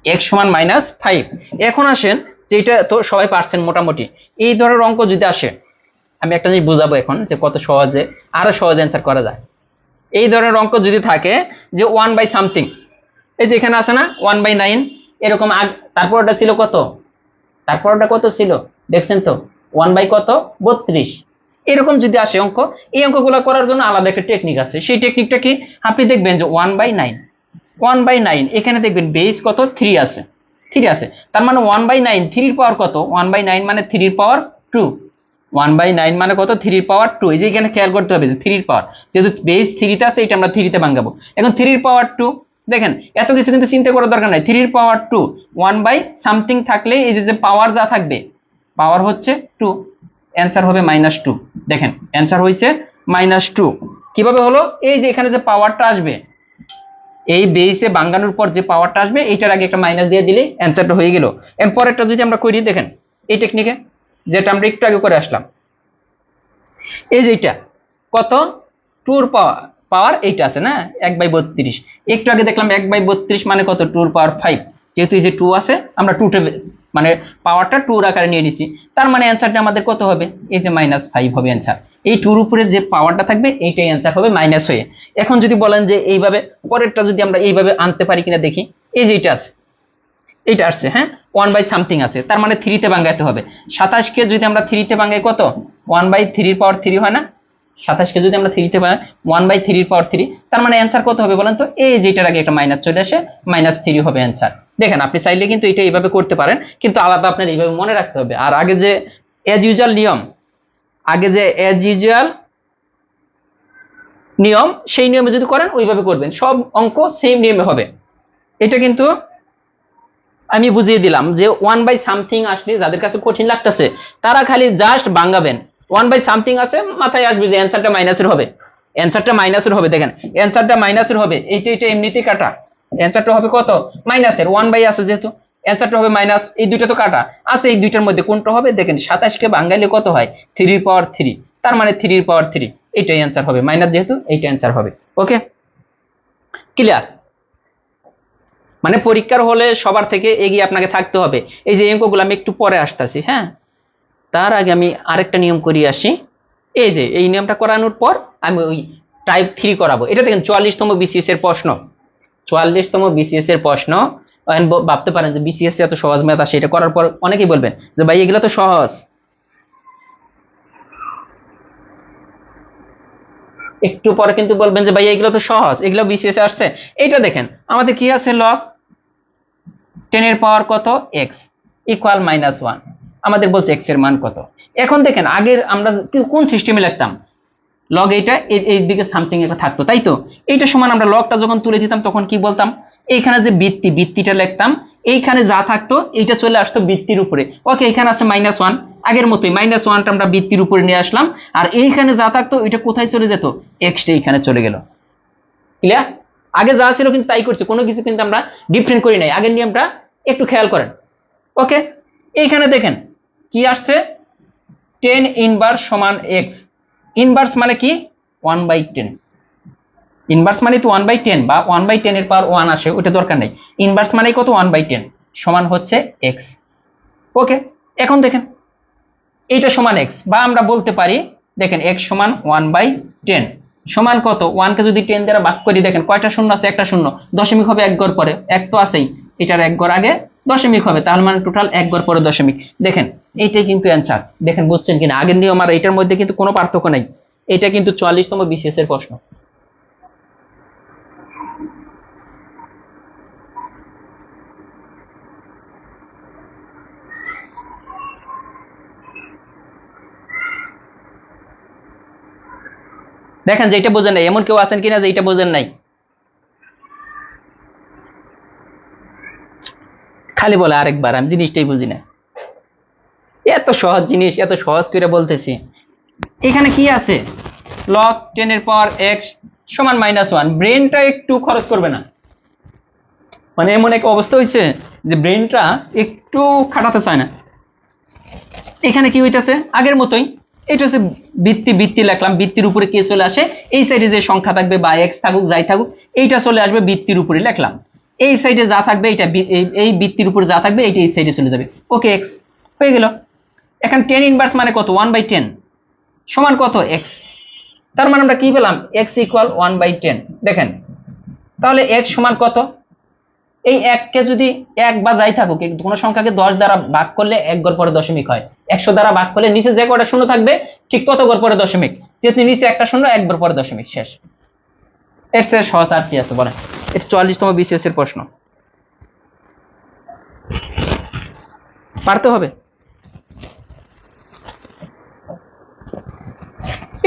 S1: x সমান -5। এখন আসেন যে এটা তো সবাই পারছেন মোটামুটি। এই ধরনের অঙ্ক যদি আসে, আমি একটা জিনিস বুঝাবো এখন যে কত সহজে, আরো সহজে অ্যান্সার করা যায়। এই ধরনের অঙ্ক যদি থাকে যে 1/something, এই যে এখানে আছে না 1/9, এরকম তারপর ওটা ছিল কত, তারপর ওটা কত ছিল দেখছেন তো, 1/32। এরকম যদি আসে অঙ্ক, এই অঙ্কগুলো করার জন্য আলাদা একটা টেকনিক আছে। সেই টেকনিকটা কি, আপনি দেখবেন যে 1/9 এখানে দেখবেন বেস কত 3 আছে, 3 আছে। তার মানে 1/9 3 পাওয়ার কত, 1/9 মানে 3 পাওয়ার 2, 1/9 মানে কত 3 পাওয়ার 2। এই যে এখানে খেয়াল করতে হবে যে 3 পাওয়ার, যেহেতু বেস 3 তে আছে, এটা আমরা 3 তে ভাঙাবো। এখন 3 পাওয়ার 2, দেখেন এত কিছু কিন্তু চিন্তা করার দরকার নাই। 3 পাওয়ার 2 1/something থাকলে এই যে পাওয়ার যা থাকবে, পাওয়ার হচ্ছে 2, অ্যান্সার হবে -2। দেখেন অ্যান্সার হইছে -2। কিভাবে হলো, এই যে এখানে যে পাওয়ারটা আসবে, এই বেসে ভাঙানোর পর যে পাওয়ারটা আসবে, এইটার আগে একটা মাইনাস দিয়ে দিলেই অ্যান্সারটা হয়ে গেল। এর পরেরটা যদি আমরা করি, দেখেন এই টেকনিকে, যেটা আমরা একটু আগে করে আসলাম, এই যে এটা কত, টুর পাওয়ার এইটা আছে না 1/32। একটু আগে দেখলাম 1/32 মানে কত, টুর পাওয়ার 5। যেহেতু এই যে 2 আছে, আমরা 2 মানে পাওয়ারটা 2 আকারে নিয়ে নিছি। তার মানে অ্যান্সারটা আমাদের কত হবে, এই যে -5 হবে অ্যান্সার। এই 2-র উপরে যে পাওয়ারটা থাকবে, এইটাই অ্যান্সার হবে মাইনাস হয়ে। এখন যদি বলেন যে এইভাবে পরেরটা যদি আমরা এইভাবে আনতে পারি কিনা দেখি, এই যে এটা আছে, এটা আসছে, হ্যাঁ 1/something আছে, তার মানে 3 তে ভাঙাইতে হবে। 27 কে যদি আমরা 3 তে ভাঙাই কত, 1/3 পাওয়ার 3 হয় না, 27 কে যদি আমরা 3 তে ভাঙাই 1/3 পাওয়ার 3, তার মানে অ্যান্সার কত হবে বলেন তো, এই যেটার আগে একটা মাইনাস চলে আসে, -3 হবে অ্যান্সার। দেখেন আপনি চাইলে কিন্তু এটা এইভাবে করতে পারেন, কিন্তু আলাদা আপনার এইভাবে মনে রাখতে হবে। আর আগে যে অ্যাজ ইউজুয়াল নিয়ম, আগে যে অ্যাজ ইউজুয়াল নিয়ম, সেই নিয়মে যদি করেন ওইভাবে করবেন, সব অঙ্ক সেম নিয়মে হবে। এটা কিন্তু আমি বুঝিয়ে দিলাম যে 1/something আসলে যাদের কাছে কঠিন লাগতেছে, তারা খালি জাস্ট ভাঙাবেন। 1/something আছে, মাথায় আসবে যে অ্যান্সারটা মাইনাসের হবে, অ্যান্সারটা মাইনাসের হবে। দেখেন অ্যান্সারটা মাইনাসের হবে, এটা এমনিতেই কাটা, অ্যান্সারটা হবে কত মাইনাসের, 1/, আছে যেহেতু অ্যান্সারটা হবে মাইনাস। এই দুইটা তো কাটা আছে, এই দুইটার মধ্যে কোনটা হবে, দেখেন 27 কে ভাঙাইলে কত হয় 3 পাওয়ার 3, তার মানে 3 পাওয়ার 3, এইটাই অ্যান্সার হবে, মাইনাস যেহেতু এইটা অ্যান্সার হবে। ওকে, ক্লিয়ার? মানে পরীক্ষার হলে সবার থেকে এগিয়ে আপনাকে থাকতে হবে। এই যে অঙ্কগুলো আমি একটু পরে আসতেছি, হ্যাঁ তার আগে আমি আরেকটা নিয়ম করিয়ে আসি। এই যে এই নিয়মটা করানোর পর আমি ওই টাইপ 3 করাবো। এটা দেখেন 44তম বিসিএস এর প্রশ্ন, 44তম বিসিএস এর প্রশ্ন। ভাবতে পারেন যে বিসিএস এত সহজ ম্যাথ আসে, এটা করার পর অনেকেই বলবেন যে ভাই এগুলো তো সহজ, একটু পরে কিন্তু বলবেন যে ভাই এগুলো তো সহজ, এগুলো বিসিএস এ আসছে। এটা দেখেন আমাদের কি আছে, লগ 10 এর পাওয়ার কত x ইকুয়াল -1, আমাদের বলছে x এর মান কত। এখন দেখেন আগের আমরা কোন সিস্টেমে লিখতাম, লগ এইটা এই দিকে সামথিং একটা থাকতো, তাই তো। এইটা সমান আমরা লগটা যখন তুলে দিতাম তখন কি বলতাম, এইখানে যে বৃত্তিটা লিখতাম, এইখানে যা থাকতো এইটা চলে আসতো বৃত্তির উপরে। ওকে, এখানে আছে -1, আগের মতোই -1টা আমরা বৃত্তির উপরে নিয়ে আসলাম, আর এইখানে যা থাকতো এটা কোথায় চলে যেত, এক্সটা এইখানে চলে গেল। ক্লিয়ার? আগে যা ছিল কিন্তু তাই করছে, কোনো কিছু কিন্তু আমরা ডিফারেন্ট করি নাই, আগের নিয়মটা একটু খেয়াল করেন। ওকে, এইখানে দেখেন কি আসছে, 10 ইনভার্স সমান x। ইনভার্স মানে কি 1/10, ইনভার্স মানে তো 1/10 বা 1/10 এর পাওয়ার 1 আসে, ওটা দরকার নেই। ইনভার্স মানে কত, 1/10 সমান হচ্ছে x। ওকে, এখন দেখেন এইটা সমান x, বা আমরা বলতে পারি দেখেন x সমান 1/10 সমান কত, 1 কে যদি 10 দ্বারা ভাগ করি, দেখেন কয়টা শূন্য আছে, একটা শূন্য, দশমিক হবে এক ঘর পরে, এক তো আছেই, এটার এক ঘর আগে দশমিক হবে, তাহলে মানে টোটাল এক ঘর পরে দশমিক। দেখেন এইটাই কিন্তু অ্যান্সার। দেখেন বুঝছেন কিনা, আগের নিয়ম আর এটার মধ্যে কিন্তু কোনো পার্থক্য নাই। এটা কিন্তু 44তম বিসিএস এর প্রশ্ন। দেখেন যে এটা বোঝেন নাই, এমন কেউ আছেন কিনা যে এটা বোঝেন নাই? খালি বলে আরেকবার, আমি জিনিসটাই বুঝি না। এত সহজ জিনিস, এত সহজ করে বলতেছি। এখানে কি আছে, log 10 এর পাওয়ার x সমান -1। ব্রেনটা একটু খরচ করবে না, মানে এমন এক অবস্থা হয়েছে যে ব্রেনটা একটু খাটাতে চায় না। এখানে কি হইতেছে, আগের মতোই, এটা হচ্ছে বৃত্তি, বৃত্তি লিখলাম, বৃত্তির উপরে কে চলে আসে, এই সাইডে যে সংখ্যা থাকবে বা x থাকুক যাই থাকুক, এইটা চলে আসবে বৃত্তির উপরে লিখলাম। এই সাইডে যা থাকবে এটা, এই বৃত্তির উপরে যা থাকবে এইটা এই সাইডে চলে যাবে। ওকে, x হয়ে গেল। এখন 10 ইনভার্স মানে কত, 1/10 সমান কত, x। তার মানে আমরা কি পেলাম, x ইকুয়াল 1/10। দেখেন তাহলে x সমান কত, এই 1 কে যদি 1 বা যাই থাকুক কোনো সংখ্যাকে 10 দ্বারা ভাগ করলে 1 ঘর পরে দশমিক হয়, 100 দ্বারা ভাগ করলে নিচে যে কয়টা শূন্য থাকবে ঠিক তত ঘর পরে দশমিক, যেহেতু নিচে একটা শূন্য 1 ঘর পরে দশমিক, শেষ। এর চেয়ে সহজ আর কি আছে বলেন? এটা 44তম বিসিএস এর প্রশ্ন, পারতে হবে।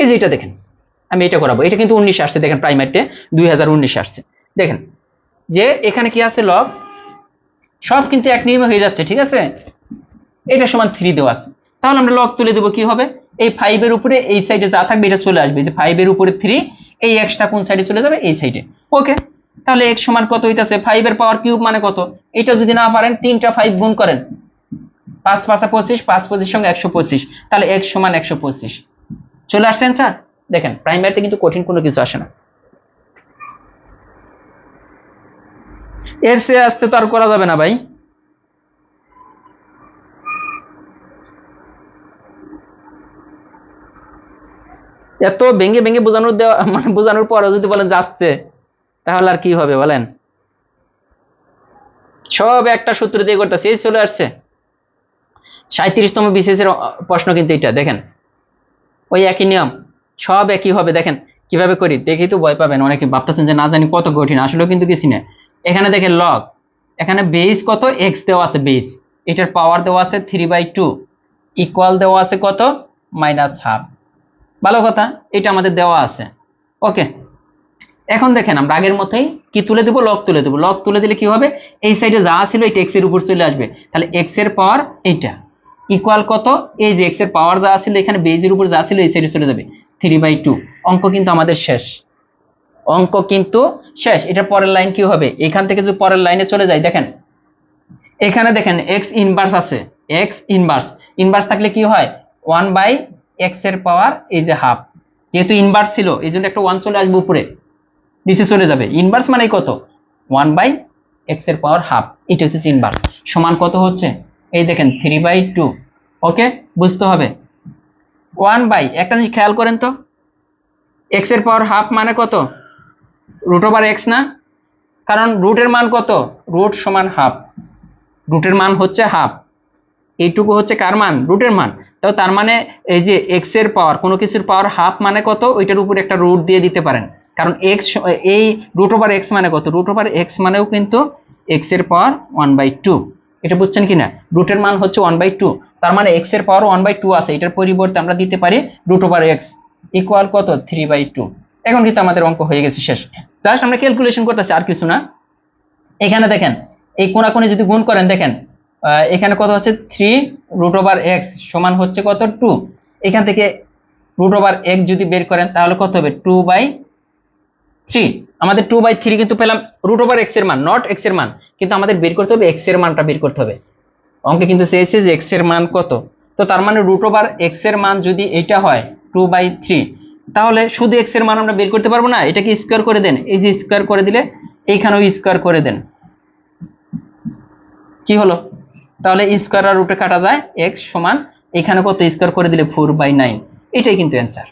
S1: এই যে এটা দেখেন, আমি এটা করাবো, এটা কিন্তু 19 আসছে, দেখেন প্রাইমারিতে 2019 আসছে। দেখেন যে এখানে কি আছে, লগ সব কিন্তু এক নিয়মে হয়ে যাচ্ছে, ঠিক আছে। এটা সমান 3 দেওয়া আছে, তাহলে আমরা লগ তুলে দেবো কি হবে, এই 5 এর উপরে এই সাইডে যা থাকবে এটা চলে আসবে, যে 5 এর উপরে 3, এই এক্সটা কোন সাইডে চলে যাবে, এই সাইডে। ওকে, তাহলে x সমান কত হইতাছে, 5 এর পাওয়ার কিউব মানে কত, এটা যদি না পারেন 3টা 5 গুণ করেন, 5 5 25, 5 25 সঙ্গে 125, তাহলে x সমান 125 চলে আসছে স্যার। দেখেন প্রাইমারিতে কিন্তু কঠিন কোনো কিছু আসে না, এর চেয়ে আসতে তো আর করা যাবে না ভাই। এত ভেঙে ভেঙে বোঝানোর দেওয়া, মানে বোঝানোর পরে যদি বলেন যে আসতে, তাহলে আর কি হবে বলেন? সব একটা সূত্র দিয়ে করতেছে, এই চলে আসছে 37তম বিসিএস এর প্রশ্ন কিন্তু এটা। দেখেন ওই একই নিয়ম, সব একই হবে। দেখেন কিভাবে করি, দেখেই তো ভয় পাবেন, অনেকে ভাবতেছেন যে না জানি কত কঠিন, আসলে কিন্তু কিছু না। এখানে দেখেন লগ, এখানে বেস কত, x দেওয়া আছে বেস, এটার পাওয়ার দেওয়া আছে 3/2, ইকুয়াল দেওয়া আছে কত, -1/2। ভালো কথা, এটা আমাদের দেওয়া আছে। ওকে, এখন দেখেন আমরা আগের মতোই কি তুলে দেবো, লগ তুলে দেবো। লগ তুলে দিলে কি হবে, এই সাইডে যা ছিল এটা x এর উপর চলে আসবে, তাহলে x এর পাওয়ার এইটা ইকুয়াল কত, এই যে x এর পাওয়ার যা ছিল এখানে বেজের উপর যা ছিল এই সাইডে চলে যাবে, 3/2। অঙ্ক কিন্তু আমাদের শেষ, অঙ্ক কিন্তু শেষ। এটা পরের লাইন কি হবে, এখান থেকে যদি পরের লাইনে চলে যায়, দেখেন এখানে দেখেন x ইনভার্স আছে, x ইনভার্স, ইনভার্স থাকলে কি হয়, 1/x এর পাওয়ার এই যে হাফ, যেহেতু ইনভার্স ছিল এই জন্য একটা 1 চলে আসবে উপরে, নিচে চলে যাবে। ইনভার্স মানে কত, 1/x এর পাওয়ার হাফ, এটা হচ্ছে ইনভার্স। সমান কত হচ্ছে, এই দেখেন 3/2। ওকে, বুঝতে হবে 1 একটা জিনিস খেয়াল করেন তো, x এর পাওয়ার হাফ মানে কত, √x না, কারণ রুটের মান কত, রুট সমান হাফ, রুটের মান হচ্ছে হাফ, এইটুকু হচ্ছে কার মান, রুটের মান। তো তার মানে এই যে x এর পাওয়ার, কোনো কিছুর পাওয়ার হাফ মানে কত, ওইটার উপরে একটা রুট দিয়ে দিতে পারেন, কারণ x এই √x মানে কত, √x মানেও কিন্তু x এর পাওয়ার 1/2। এটা বুঝছেন কিনা, রুটের মান হচ্ছে 1/2, তার মানে x এর পাওয়ার 1/2 আছে, এটার পরিবর্তে আমরা দিতে পারি √x ইকুয়াল কত, 3/2। এখন কিন্তু আমাদের অঙ্ক হয়ে গেছে, শেষ। জাস্ট আমরা ক্যালকুলেশন করতেছি, আর কিছু না। এখানে দেখেন এই কোণাকুণি যদি গুণ করেন, দেখেন এখানে কত হচ্ছে, 3√x সমান হচ্ছে কত, 2। এখান থেকে √x যদি বের করেন তাহলে কত হবে, 2/3। আমাদের 2/3 কিন্তু পেলাম √x এর মান, নট x এর মান, কিন্তু আমাদের বের করতে হবে x এর মানটা বের করতে হবে। অঙ্কে কিন্তু চেয়েছে যে x এর মান কত, তো তার মানে √x এর মান যদি এটা হয় 2/3, তাহলে শুধু x এর মান আমরা বের করতে পারবো না, এটাকে স্কয়ার করে দেন, এই যে স্কয়ার করে দিলে এইখানেও স্কয়ার করে দেন, কি হলো, তাহলে স্কয়ার আর রুটে কাটা যায়, x সমান এখানে কত স্কয়ার করে দিলে 4/9। এটাই কিন্তু অ্যান্সার,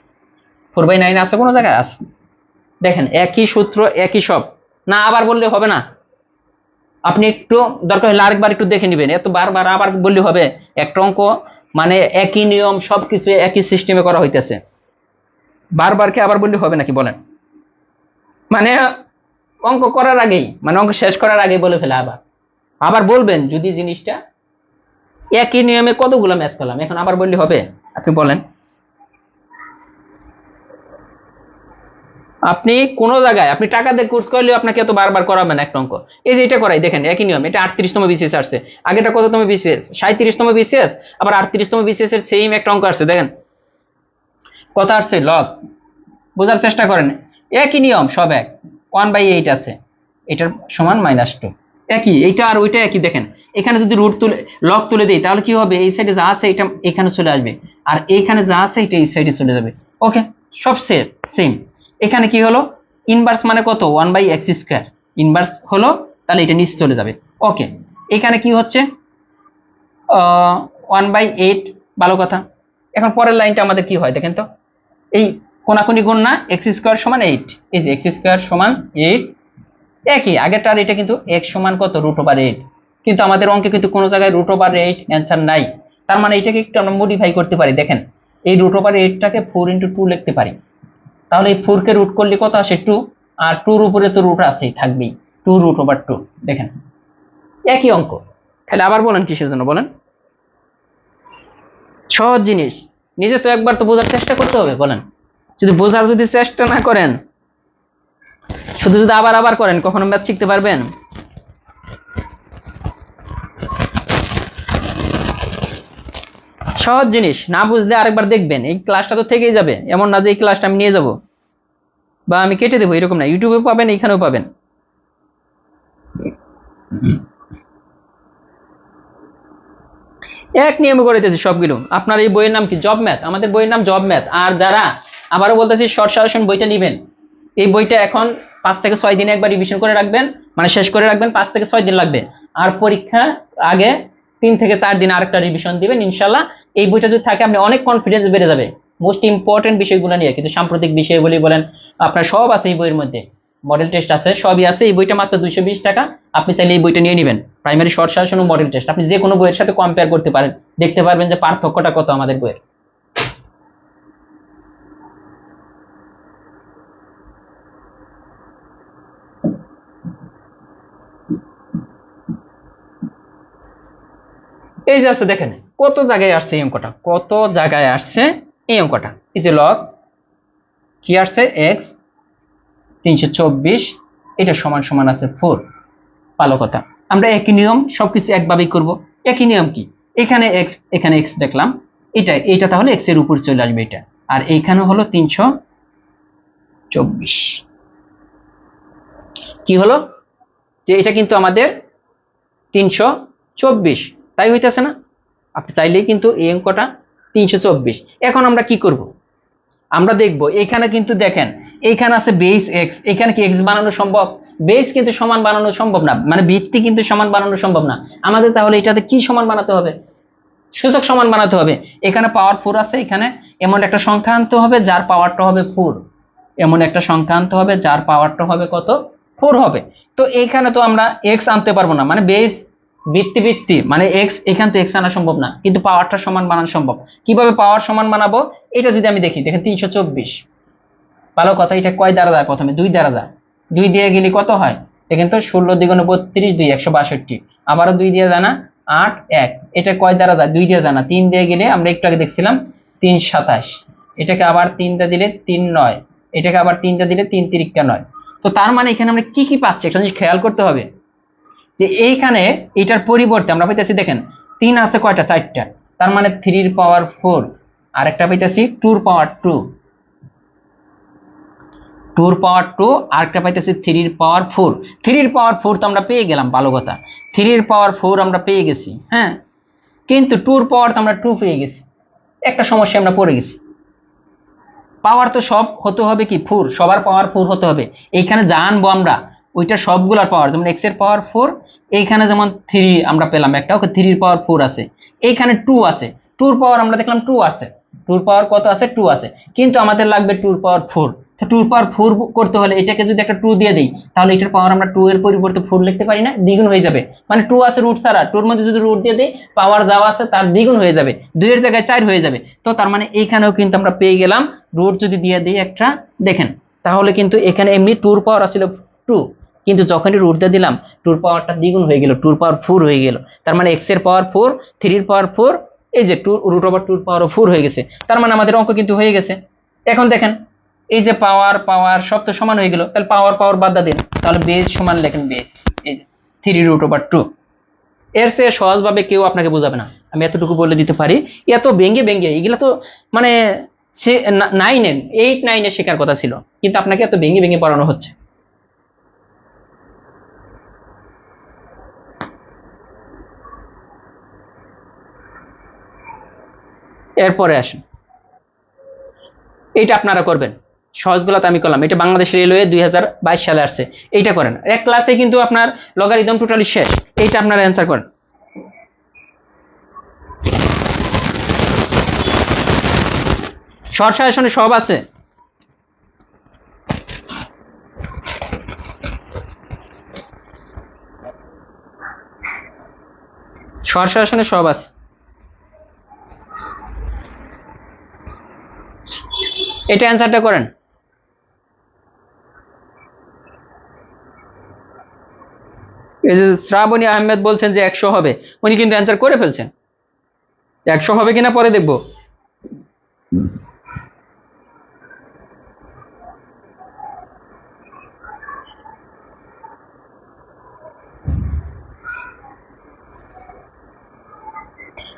S1: 4/9 আছে কোনো জায়গায়, আছে। দেখেন একই সূত্র, একই সব, না আবার বললে হবে না, আপনি একটু দরকার হলে আরেকবার একটু দেখে নেবেন, এত বারবার আবার বললে হবে, একটা অঙ্ক মানে একই নিয়ম সবকিছু একই সিস্টেমে করা হইতেছে, বারবার কি আবার বললে হবে নাকি বলেন? মানে অঙ্ক করার আগেই, মানে অঙ্ক শেষ করার আগেই বলে ফেলে আবার, আবার বলবেন যদি জিনিসটা একই নিয়মে কতগুলো ম্যাথ করলাম, এখন আবার বললে হবে? আপনি বলেন। আপনি কোনো জায়গায় আপনি টাকা দিয়ে কোর্স করলেও আপনাকে এত বারবার করাবেন একটা অঙ্ক। এই যে এটা করাই দেখেন একই নিয়ম, এটা 38তম বিসিএস আসছে, আগেটা কততম বিসিএস, 37তম বিসিএস, আবার 38তম বিসিএস এর সেম একটা অঙ্ক আসছে, দেখেন কত আসছে লগ, বোঝার চেষ্টা করেন, একই নিয়ম সব এক, 1/8 আছে, এটার সমান -2, একই, এইটা আর ওইটা একই। দেখেন এখানে যদি রুট তুলে লগ তুলে দিই তাহলে কি হবে, এই সাইডে যা আছে এটা এখানে চলে আসবে, আর এইখানে যা আছে এটা এই সাইডে চলে যাবে। ওকে, সব সেম সেম। এখানে কি হলো, ইনভার্স মানে কত, 1/x², ইনভার্স হলো তাহলে এটা নিচে চলে যাবে। ওকে, এখানে কি হচ্ছে 1/8, ভালো কথা। এখন পরের লাইনটা আমাদের কি হয় দেখেন তো, এই কোনাকুনি গুণ না, x² = 8, এই যে x² = 8, একই আগেরটা, আর এটা কিন্তু x সমান কত, √8, কিন্তু আমাদের অঙ্কে কিন্তু কোনো জায়গায় √8 অ্যান্সার নাই। তার মানে এটাকে একটু আমরা মডিফাই করতে পারি, দেখেন এই √8টাকে 4 × 2 লিখতে পারি, তাহলে এই 4 কে রুট করলে কত আসে, 2, আর 2 উপরে তো রুট আছেই, থাকবেই 2√2, দেখেন একই অঙ্ক। তাহলে আবার বলেন কিসের জন্য বলেন, সহজ জিনিস, নিজে তো একবার তো বোঝার চেষ্টা করতে হবে, বলেন যদি বোঝার যদি চেষ্টা না করেন, শুধু যদি আবার আবার করেন, কখনো ম্যাথ শিখতে পারবেন? সহজ জিনিস, না বুঝলে আরেকবার দেখবেন, এই ক্লাসটা তো থেকেই যাবে, এমন না যে এই ক্লাসটা আমি নিয়ে যাব বা আমি কেটে দেবো, এরকম না, ইউটিউবে পাবেন, এখানেও পাবেন। এক নিয়মে করেতেছি সবগুলো। আপনার এই বইয়ের নাম কি, জব ম্যাথ, আমাদের বইয়ের নাম জব ম্যাথ। আর যারা, আবারও বলতেছি, শর্ট সাজেশন বইটা নেবেন, এই বইটা এখন 5 থেকে 6 দিনে একবার রিভিশন করে রাখবেন, মানে শেষ করে রাখবেন, 5 থেকে 6 দিন লাগবে। আর পরীক্ষা আগে 3 থেকে 4 দিন আরেকটা রিভিশন দিবেন ইনশাল্লাহ। এই বইটা যদি থাকে আপনি অনেক কনফিডেন্স বেড়ে যাবে মোস্ট ইম্পর্টেন্ট বিষয়গুলো নিয়ে, কিন্তু সাম্প্রতিক বিষয়গুলি বলেন আপনার সব আছে এই বইয়ের মধ্যে, মডেল টেস্ট আছে, সবই আছে। এই বইটা মাত্র 220 টাকা, আপনি চাইলে এই বইটা নিয়ে নেবেন, প্রাইমারি শর্ট সাজেশন ও মডেল টেস্ট, আপনি যে কোনো বইয়ের সাথে কম্পেয়ার করতে পারেন, দেখতে পারবেন যে পার্থক্যটা কত আমাদের বইয়ের। এই যে আছে দেখেন কত জায়গায় আসছে এই অঙ্কটা, কত জায়গায় আসছে এই অঙ্কটা, এই যে লগ কি আসছে, এক্স 324, এটা সমান সমান আছে 4, ভালো কথা। আমরা একই নিয়ম সবকিছু একভাবেই করব। একই নিয়ম কি, এখানে এক্স, এখানে এক্স দেখলাম, এটা তাহলে এক্স এর উপর চলে আসবে এটা, আর এইখানে হলো 324, কি হলো যে এটা কিন্তু আমাদের 324, তাই হইতেছে না? আপনি চাইলেই কিন্তু এই অঙ্কটা 324। এখন আমরা কি করব, আমরা দেখব এখানে কিন্তু দেখেন এইখানে আছে বেস এক্স, এখানে কি এক্স বানানো সম্ভব? বেস কিন্তু সমান বানানো সম্ভব না, মানে ভিত্তি কিন্তু সমান বানানো সম্ভব না আমাদের, তাহলে এটাতে কি সমান বানাতে হবে, সূচক সমান বানাতে হবে। এখানে পাওয়ার 4 আছে, এখানে এমন একটা সংখ্যা আনতে হবে যার পাওয়ারটা হবে 4, এমন একটা সংখ্যা আনতে হবে যার পাওয়ারটা হবে কত, 4 হবে। তো এইখানে তো আমরা এক্স আনতে পারবো না, মানে বেস ভিত্তি মানে এক্স, এখান তো এক্স আনা সম্ভব না, কিন্তু পাওয়ারটা সমান বানানো সম্ভব। কিভাবে পাওয়ার সমান বানাবো, এটা যদি আমি দেখি, দেখেন 324, ভালো কথা, এটা কয় দ্বারা যায়, প্রথমে 2 দ্বারা যায়, 2 দিয়ে গেলে কত হয় দেখেন তো, 16 দ্বিগুণে 32, 2 162, আবারও 2 দিয়ে জানা 8 1, এটা কয় দ্বারা যায়, 2 দিয়ে জানা, 3 দিয়ে গেলে আমরা একটু আগে দেখছিলাম 3 27, এটাকে আবার 3টা দিলে 3 9, এটাকে আবার 3টা দিলে 3 3 9। তো তার মানে এখানে আমরা কি কি পাচ্ছি একটা জিনিস খেয়াল করতে হবে, যে এইখানে এটার পরিবর্তে আমরা পাইতেছি, দেখেন 3 আছে কয়টা, 4টা, তার মানে 3 এর পাওয়ার 4, আর একটা পাইতেছি 2 এর পাওয়ার 2, 2 এর পাওয়ার 2, আর একটা পাইতেছি 3 এর পাওয়ার 4, 3 এর পাওয়ার 4 তো আমরা পেয়ে গেলাম, ভালো কথা, 3 এর পাওয়ার 4 আমরা পেয়ে গেছি, হ্যাঁ, কিন্তু 2 এর পাওয়ার তো আমরা 2 পেয়ে গেছি, একটা সমস্যা আমরা পড়ে গেছি, পাওয়ার তো সব হতে হবে কি 4, সবার পাওয়ার 4 হতে হবে। এইখানে জানবো আমরা ওইটা সবগুলার পাওয়ার, যেমন x এর পাওয়ার 4, এইখানে যেমন 3 আমরা পেলাম একটা, ওকে 3 এর পাওয়ার 4 আছে, এইখানে 2 আছে, 2 এর পাওয়ার আমরা দেখলাম 2 আছে, 2 এর পাওয়ার কত আছে, 2 আছে, কিন্তু আমাদের লাগবে 2 এর পাওয়ার 4, তো 2 এর পাওয়ার 4 করতে হলে এটাকে যদি একটা 2 দিয়ে দেই, তাহলে এটার পাওয়ার আমরা 2 এর পরিবর্তে 4 লিখতে পারি না, দ্বিগুণ হয়ে যাবে, মানে 2 আছে রুট ছাড়া, 2 এর মধ্যে যদি রুট দিয়ে দেই, পাওয়ার যাওয়া আছে তার দ্বিগুণ হয়ে যাবে, 2 এর জায়গায় 4 হয়ে যাবে। তো তার মানে এইখানেও কিন্তু আমরা পেয়ে গেলাম রুট যদি দিয়ে দিই একটা, দেখেন তাহলে কিন্তু এখানে এমনি 2 এর পাওয়ার আসলে 2, কিন্তু যখনই রুট দিয়ে দিলাম 2 এর পাওয়ারটা দ্বিগুণ হয়ে গেল, 2 এর পাওয়ার 4 হয়ে গেল, তার মানে x এর পাওয়ার 4, 3 এর পাওয়ার 4, এই যে 2 √2 এর পাওয়ার 4 হয়ে গেছে, তার মানে আমাদের অঙ্ক কিন্তু হয়ে গেছে। এখন দেখেন এই যে পাওয়ার পাওয়ার সব তো সমান হয়ে গেল, তাহলে পাওয়ার পাওয়ার বাদ দিন, তাহলে বেস সমান লেখেন বেস, এই যে 3√2। এর চেয়ে সহজভাবে কেউ আপনাকে বোঝাবে না, আমি এতটুকু বলে দিতে পারি। এত ভেঙ্গে ভেঙ্গে এগুলা তো মানে 8 9 শেখার কথা ছিল, কিন্তু আপনাকে এত ভেঙ্গে ভেঙ্গে পড়ানো হচ্ছে। এরপরে আসেন, এইটা আপনারা করবেন, সহজগুলো তো আমি করলাম, এটা বাংলাদেশ রেলওয়ে 2022 সালে আসছে, এইটা করেন এক ক্লাসে, কিন্তু আপনার লগারিদম টোটালি শেষ। এইটা আপনারা অ্যান্সার করেন। শর্ট সাজেশনে সব আছে, শর্ট সাজেশনে সব আছে। এটা অ্যান্সারটা করেন। এই যে শ্রাবণী আহমেদ বলছেন যে 100 হবে, উনি কিন্তু অ্যান্সার করে ফেলছেন। 100 হবে কিনা পরে দেখবো।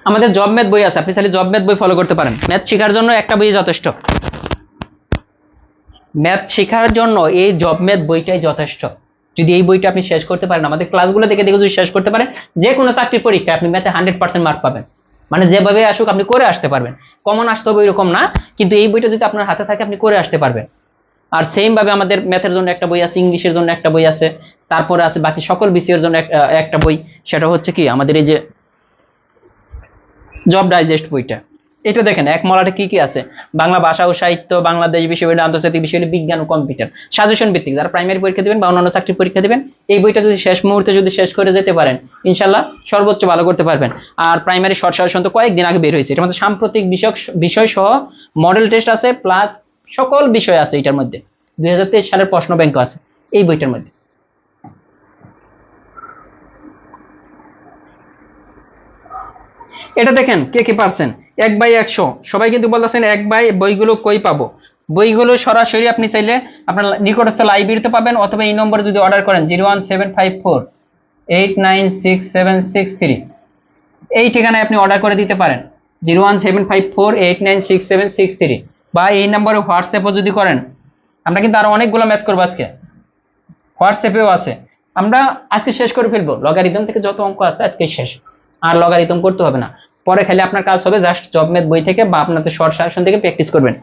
S1: আমাদের জব ম্যাথ বই আছে, আপনি চাইলে জব ম্যাথ বই ফলো করতে পারেন। ম্যাথ শেখার জন্য একটা বই যথেষ্ট, ম্যাথ শেখার জন্য এই জব ম্যাথ বইটাই যথেষ্ট। যদি এই বইটা আপনি শেষ করতে পারেন, আমাদের ক্লাসগুলো দেখে দেখে যদি শেষ করতে পারেন, যে কোনো চাকরির পরীক্ষায় আপনি ম্যাথে 100% মার্ক পাবেন। মানে যেভাবে আসুক আপনি করে আসতে পারবেন, কমন আসতে হবে এরকম না, কিন্তু এই বইটা যদি আপনার হাতে থাকে আপনি করে আসতে পারবেন। আর সেম ভাবে আমাদের ম্যাথের জন্য একটা বই আছে, ইংলিশের জন্য একটা বই আছে, তারপরে আছে বাকি সকল বিষয়ের জন্য একটা বই, সেটা হচ্ছে কি আমাদের এই যে জব ডাইজেস্ট বইটা। এটা দেখেন এক মলাটে কি কি আছে, বাংলা ভাষা ও সাহিত্য, বাংলাদেশ বিশ্ববিদ্যালয়, আন্তর্জাতিক বিষয়, বিজ্ঞান ও কম্পিউটার, সাজেশন ভিত্তিক। যারা প্রাইমারি পরীক্ষা দিবেন বা অন্যান্য চাকরি পরীক্ষা দিবেন, এই বইটা যদি শেষ মুহূর্তে যদি শেষ করে যেতে পারেন, ইনশাল্লাহ সর্বোচ্চ ভালো করতে পারবেন। আর প্রাইমারি শর্ট সাজেশন তো কয়েকদিন আগে বের হয়েছে, এটার মধ্যে সাম্প্রতিক বিষয় সহ মডেল টেস্ট আছে, প্লাস সকল বিষয় আছে এটার মধ্যে, 2023 সালের প্রশ্ন ব্যাংক আছে এই বইটার মধ্যে। এটা দেখেন কে কি পারছেন, 1/100 সবাই কিন্তু বলতেছেন 1/, বইগুলো কই পাবো? বইগুলো সরাসরি আপনি চাইলে আপনার নিকটস্থ লাইব্রেরিতে পাবেন, অথবা এই নম্বরে যদি অর্ডার করেন 01754896763, এই ঠিকানায় আপনি অর্ডার করে দিতে পারেন, 01754896763, বা এই নম্বরে হোয়াটসঅ্যাপও যদি করেন। আমরা কিন্তু আরো অনেকগুলো ম্যাথ করবো আজকে, হোয়াটসঅ্যাপেও আছে। আমরা আজকে শেষ করে ফেলবো, লগারিদম থেকে যত অঙ্ক আছে আজকে শেষ, আর লগারিদম করতে হবে না। পরে খালি আপনার কাজ হবে জাস্ট জব ম্যাথ বই থেকে বা আপনাদের শর্ট সাজেশন থেকে প্র্যাকটিস করবেন।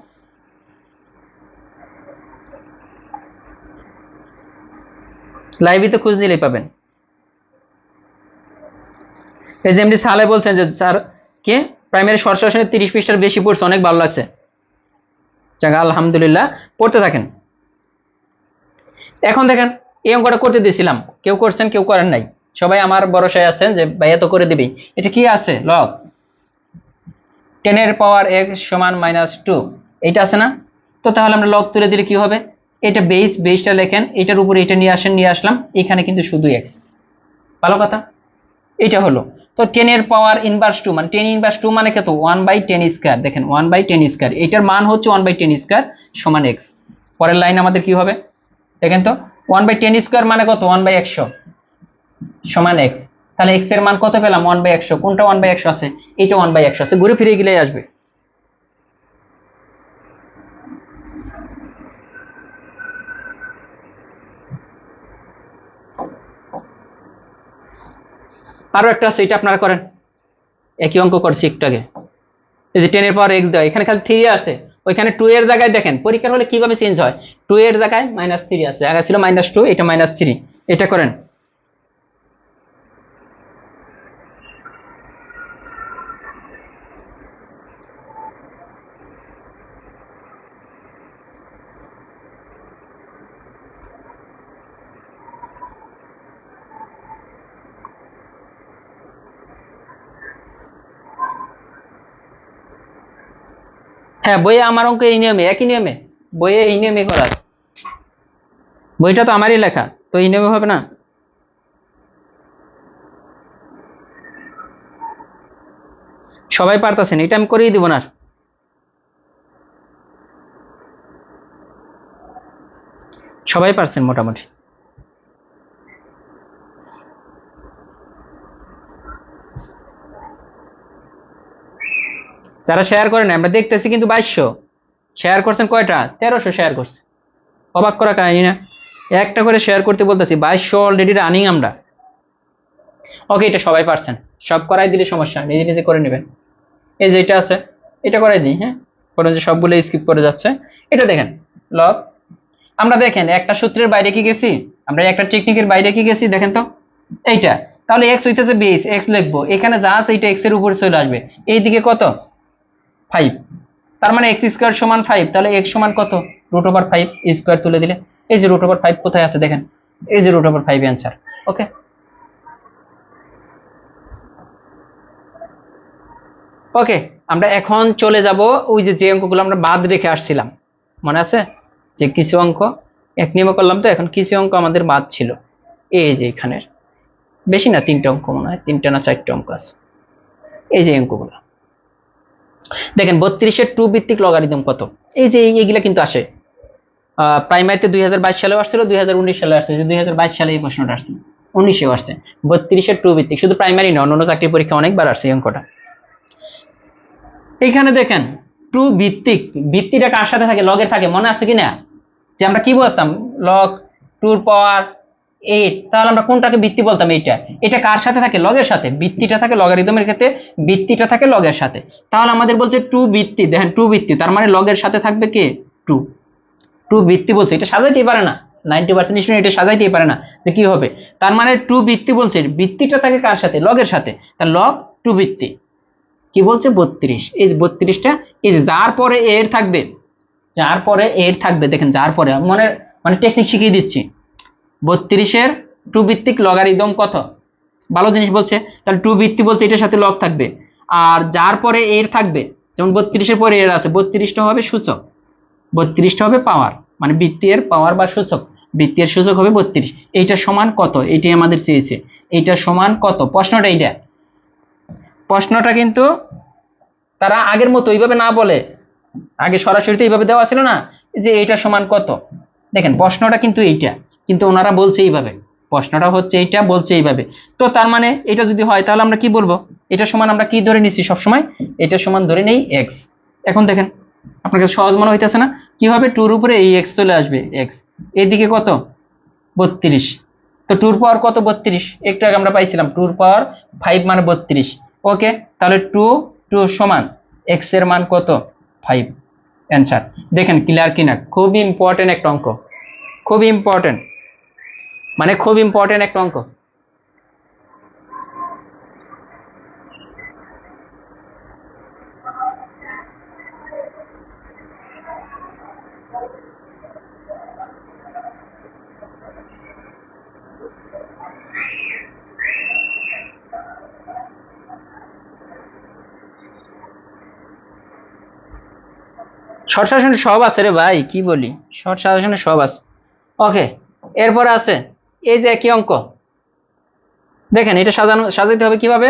S1: লাইভে খোঁজ নিলেই পাবেন। এই যে এমনি সালে বলছেন যে স্যার কে প্রাইমারি শর্ট সাজেশনে 30 পৃষ্ঠার বেশি পড়ছে, অনেক ভালো লাগছে। যাক আলহামদুলিল্লাহ, পড়তে থাকেন। এখন দেখেন এই অঙ্কটা করতে দিয়েছিলাম, কেউ করছেন কেউ করেন নাই, সবাই আমার ভরসায় আছেন যে ভাইয়া তো করে দিবেই। এটা কি আছে, লগ 10⁻x সমান -2, এইটা আছে না? তো তাহলে আমরা লগ তুলে দিলে কি হবে, এটা বেসটা লেখেন, এটার উপরে এটা নিয়ে আসেন, নিয়ে আসলাম, এখানে কিন্তু শুধু x। ভালো কথা, এটা হলো। তো 10⁻−2 মানে 10⁻2 মানে কত, 1/10²। দেখেন 1/10², এটার মান হচ্ছে 1/10² সমান x। পরের লাইন আমাদের কি হবে দেখেন তো, 1/10² মানে কত, 1/100 সমান x। তাহলে x এর মান কত পেলাম, 1/100। কোনটা 1/100 আছে, এটা 1/100 আছে, ঘুরে ফিরে গেলেই আসবে। আরো একটা আছে, এটা আপনারা করেন, একই অঙ্ক করছি একটু আগে। এই যে 10⁻x দেওয়া, এখানে খালি 3 আছে, ওইখানে 2 এর জায়গায় দেখেন পরীক্ষার হলে কিভাবে চেঞ্জ হয়, 2 এর জায়গায় -3 আছে, আগে ছিল -2, এটা -3। এটা করেন। হ্যাঁ বইয়ে আমার অঙ্ক এই নিয়মে, একই নিয়মে, বইয়ে এই নিয়মে করা আছে, বইটা তো আমারই লেখা, তো এই নিয়মে হবে না। সবাই পারতেছেন, এটা আমি করেই দিব না। সবাই পারছেন মোটামুটি। যারা শেয়ার করেন আমরা দেখতেছি কিন্তু 2200 শেয়ার করছেন, কয়টা 1300 শেয়ার করছে। অবাক করা কাহিনী না? একটা করে শেয়ার করতে বলতেছি, 2200 অলরেডি রানিং আমরা। ওকে, এটা সবাই পারছেন, সব করাই দিলে সমস্যা, নিজে নিজে করে নেবেন। এই যে এটা আছে, এটা করাই দিই। হ্যাঁ, কারণ যে সবগুলো স্কিপ করে যাচ্ছে। এটা দেখেন লগ, আমরা দেখেন একটা সূত্রের বাইরে কি গেছি, আমরা একটা টেকনিকের বাইরে কি গেছি দেখেন তো, এইটা। তাহলে এক্স হইতেছে বেস, এক্স লিখবো, এখানে যা আছে এটা এক্স এর উপরে চলে আসবে। এইদিকে কত 5, তার মানে এক্স স্কোয়ার সমান 5, তাহলে এক্স সমান কত √5 স্কোয়ার তুলে দিলে। এই যে √5 কোথায় আছে দেখেন, এই যে √5 অ্যান্সার। ওকে, ওকে, আমরা এখন চলে যাব ওই যে অঙ্কগুলো আমরা বাদ রেখে আসছিলাম, মনে আছে যে কিছু অঙ্ক এক নিয়মে করলাম, তো এখন কিছু অঙ্ক আমাদের বাদ ছিল। এই যে এখানের বেশি না, 3টে অঙ্ক মনে হয়, 3টে না 4টে অঙ্ক আছে। এই যে অঙ্কগুলো দেখেন, 32-এর 2 ভিত্তিক লগারিদম কত। এই যে এইগুলা কিন্তু আসে প্রাইমারিতে 2022 সালেও আসছিল, 2019 সালে আসছে, 2022 সালে এই প্রশ্নটা আসছে, 19-এও আসছে। 32-এর 2 ভিত্তিক, শুধু প্রাইমারি না, অন্যান্য চাকরির পরীক্ষা অনেকবার আসছে এই অঙ্কটা। এইখানে দেখেন 2 ভিত্তিক, ভিত্তিটা কার সাথে থাকে, লগের থাকে, মনে আছে কিনা? যে আমরা কি বলতাম, লগ 2 এর পাওয়ার 8, তাহলে আমরা কোনটাকে ভিত্তি বলতাম? এইটা। এটা কার সাথে থাকে? লগের সাথে। ভিত্তিটা থাকে লগারিদমের ক্ষেত্রে, ভিত্তিটা থাকে লগের সাথে। তাহলে আমাদের বলছে 2 ভিত্তি, দেখেন 2 ভিত্তি, তার মানে লগের সাথে থাকবে কে? 2। 2 ভিত্তি বলছে, এটা সাজাইতেই পারে না, 90% স্টুডেন্ট এটা সাজাইতেই পারে না যে কি হবে। তার মানে 2 ভিত্তি বলছে, ভিত্তিটা থাকে কার সাথে? লগের সাথে। তার লগ 2 ভিত্তি কি বলছে? 32। এই যে 32টা, এই যে যার পরে এর থাকবে, যার পরে এর থাকবে, দেখেন যার পরে, মানে টেকনিক শিখিয়ে দিচ্ছি। 32-এর 2 ভিত্তিক লগারিদম কত? ভালো জিনিস বলছে। তাহলে 2 ভিত্তি বলছে, এটার সাথে লগ থাকবে, আর যার পরে এর থাকবে, যেমন 32-এর পরে এর আছে, 32টা হবে সূচক, 32টা হবে পাওয়ার, মানে ভিত্তি এর পাওয়ার বা সূচক, ভিত্তি এর সূচক হবে 32। এইটা সমান কত? এইটাই আমাদের চেয়েছে, এইটা সমান কত? প্রশ্নটা এইটা, প্রশ্নটা কিন্তু তারা আগের মতো এইভাবে না বলে, আগে সরাসরি তো এইভাবে দেওয়া ছিল না যে এইটা সমান কত। দেখেন প্রশ্নটা কিন্তু এইটা, কিন্তু ওনারা বলছে এইভাবে, প্রশ্নটা হচ্ছে এইটা, বলছে এইভাবে। তো তার মানে এটা যদি হয় তাহলে আমরা কি বলবো? এটা সমান আমরা কি ধরে নিচ্ছি সবসময়? এটা সমান ধরে নেই এক্স। এখন দেখেন আপনাকে সহজ মনে হইতেছে না? কি হবে? 2-র উপরে এই এক্স চলে আসবে, এক্স। এদিকে কত? 32। তো 2-র পাওয়ার কত? 32। একটু আগে আমরা পাইছিলাম 2-র পাওয়ার 5 মানে 32। ওকে, তাহলে 2 সমান এক্স এর মান কত? 5 অ্যান্সার। দেখেন ক্লিয়ার কিনা? খুব ইম্পর্টেন্ট একটা অঙ্ক, খুব ইম্পর্টেন্ট, মানে খুব ইম্পর্টেন্ট একটা অঙ্ক। শর্ট সাজেশনে সব আছে রে ভাই, কি বলি, শর্ট সাজেশনে সব আছে। ওকে, এরপরে আছে এই যে একই অঙ্ক, দেখেন এটা সাজাইতে হবে কিভাবে?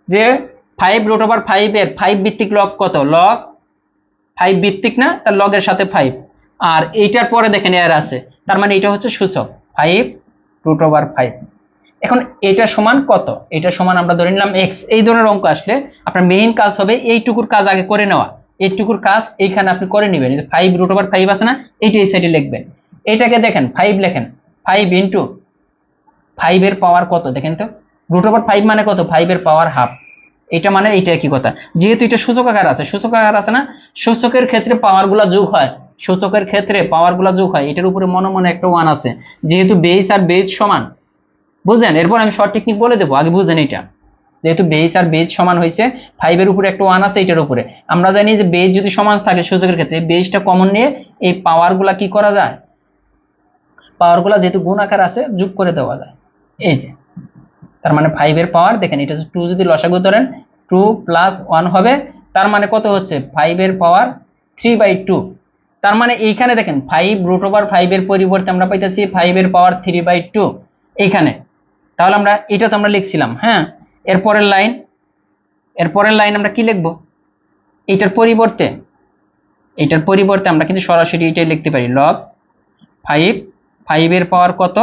S1: যে 5√5 এর 5 ভিত্তিক লগ কত? লগ 5 ভিত্তিক না, তার লগের সাথে 5, আর এইটার পরে দেখেন এর আছে, তার মানে এটা হচ্ছে সূচক 5√5। এখন এটা সমান কত? এটা সমান আমরা ধরে নিলাম এক্স। এই ধরনের অঙ্ক আসলে আপনার মেইন কাজ হবে এইটুকুর কাজ আগে করে নেওয়া, এইটুকুর কাজ এইখানে আপনি করে নেবেন। 5√5 আছে না, এইটা এই সাইডে লিখবেন। এটাকে দেখেন 5 লেখেন, 5 ইন্টু 5 এর পাওয়ার কত দেখেন তো, √5 মানে কত? 5 এর পাওয়ার হাফ। এটা মানে এইটা কি কথা, যেহেতু এটা সূচক আকার আছে, সূচক আকার আছে না, সূচকের ক্ষেত্রে পাওয়ার গুলা যোগ হয়, সূচকের ক্ষেত্রে পাওয়ার গুলা যোগ হয়। এটার উপরে মনে মনে একটা 1 আছে, যেহেতু বেস আর বেজ সমান, বুঝলেন? এরপর আমি শর্ট টেকনিক বলে দেবো, আগে বুঝেন এটা। যেহেতু বেস আর বেজ সমান হয়েছে, 5 এর উপরে একটা 1 আছে, এটার উপরে আমরা জানি যে বেজ যদি সমান থাকে সূচকের ক্ষেত্রে, বেজটা কমন নিয়ে এই পাওয়ার গুলা কি করা যায়, পাওয়ার গুলা যেহেতু গুণ আকার আছে যোগ করে দেওয়া যায়। এই যে তার মানে 5 এর পাওয়ার, দেখেন এটা 2 যদি লসাগু ধরেন 2 + 1 হবে, তার মানে কত হচ্ছে? 5 এর পাওয়ার 3/2। তার মানে এইখানে দেখেন 5√5 এর পরিবর্তে আমরা পাইতেছি 5 এর পাওয়ার 3/2 এইখানে। তাহলে আমরা এটা তো আমরা লিখছিলাম, হ্যাঁ। এরপরের লাইন, এরপরের লাইন আমরা কি লিখবো? এটার পরিবর্তে আমরা কিন্তু সরাসরি এটাই লিখতে পারি, লগ 5, 5 এর পাওয়ার কত,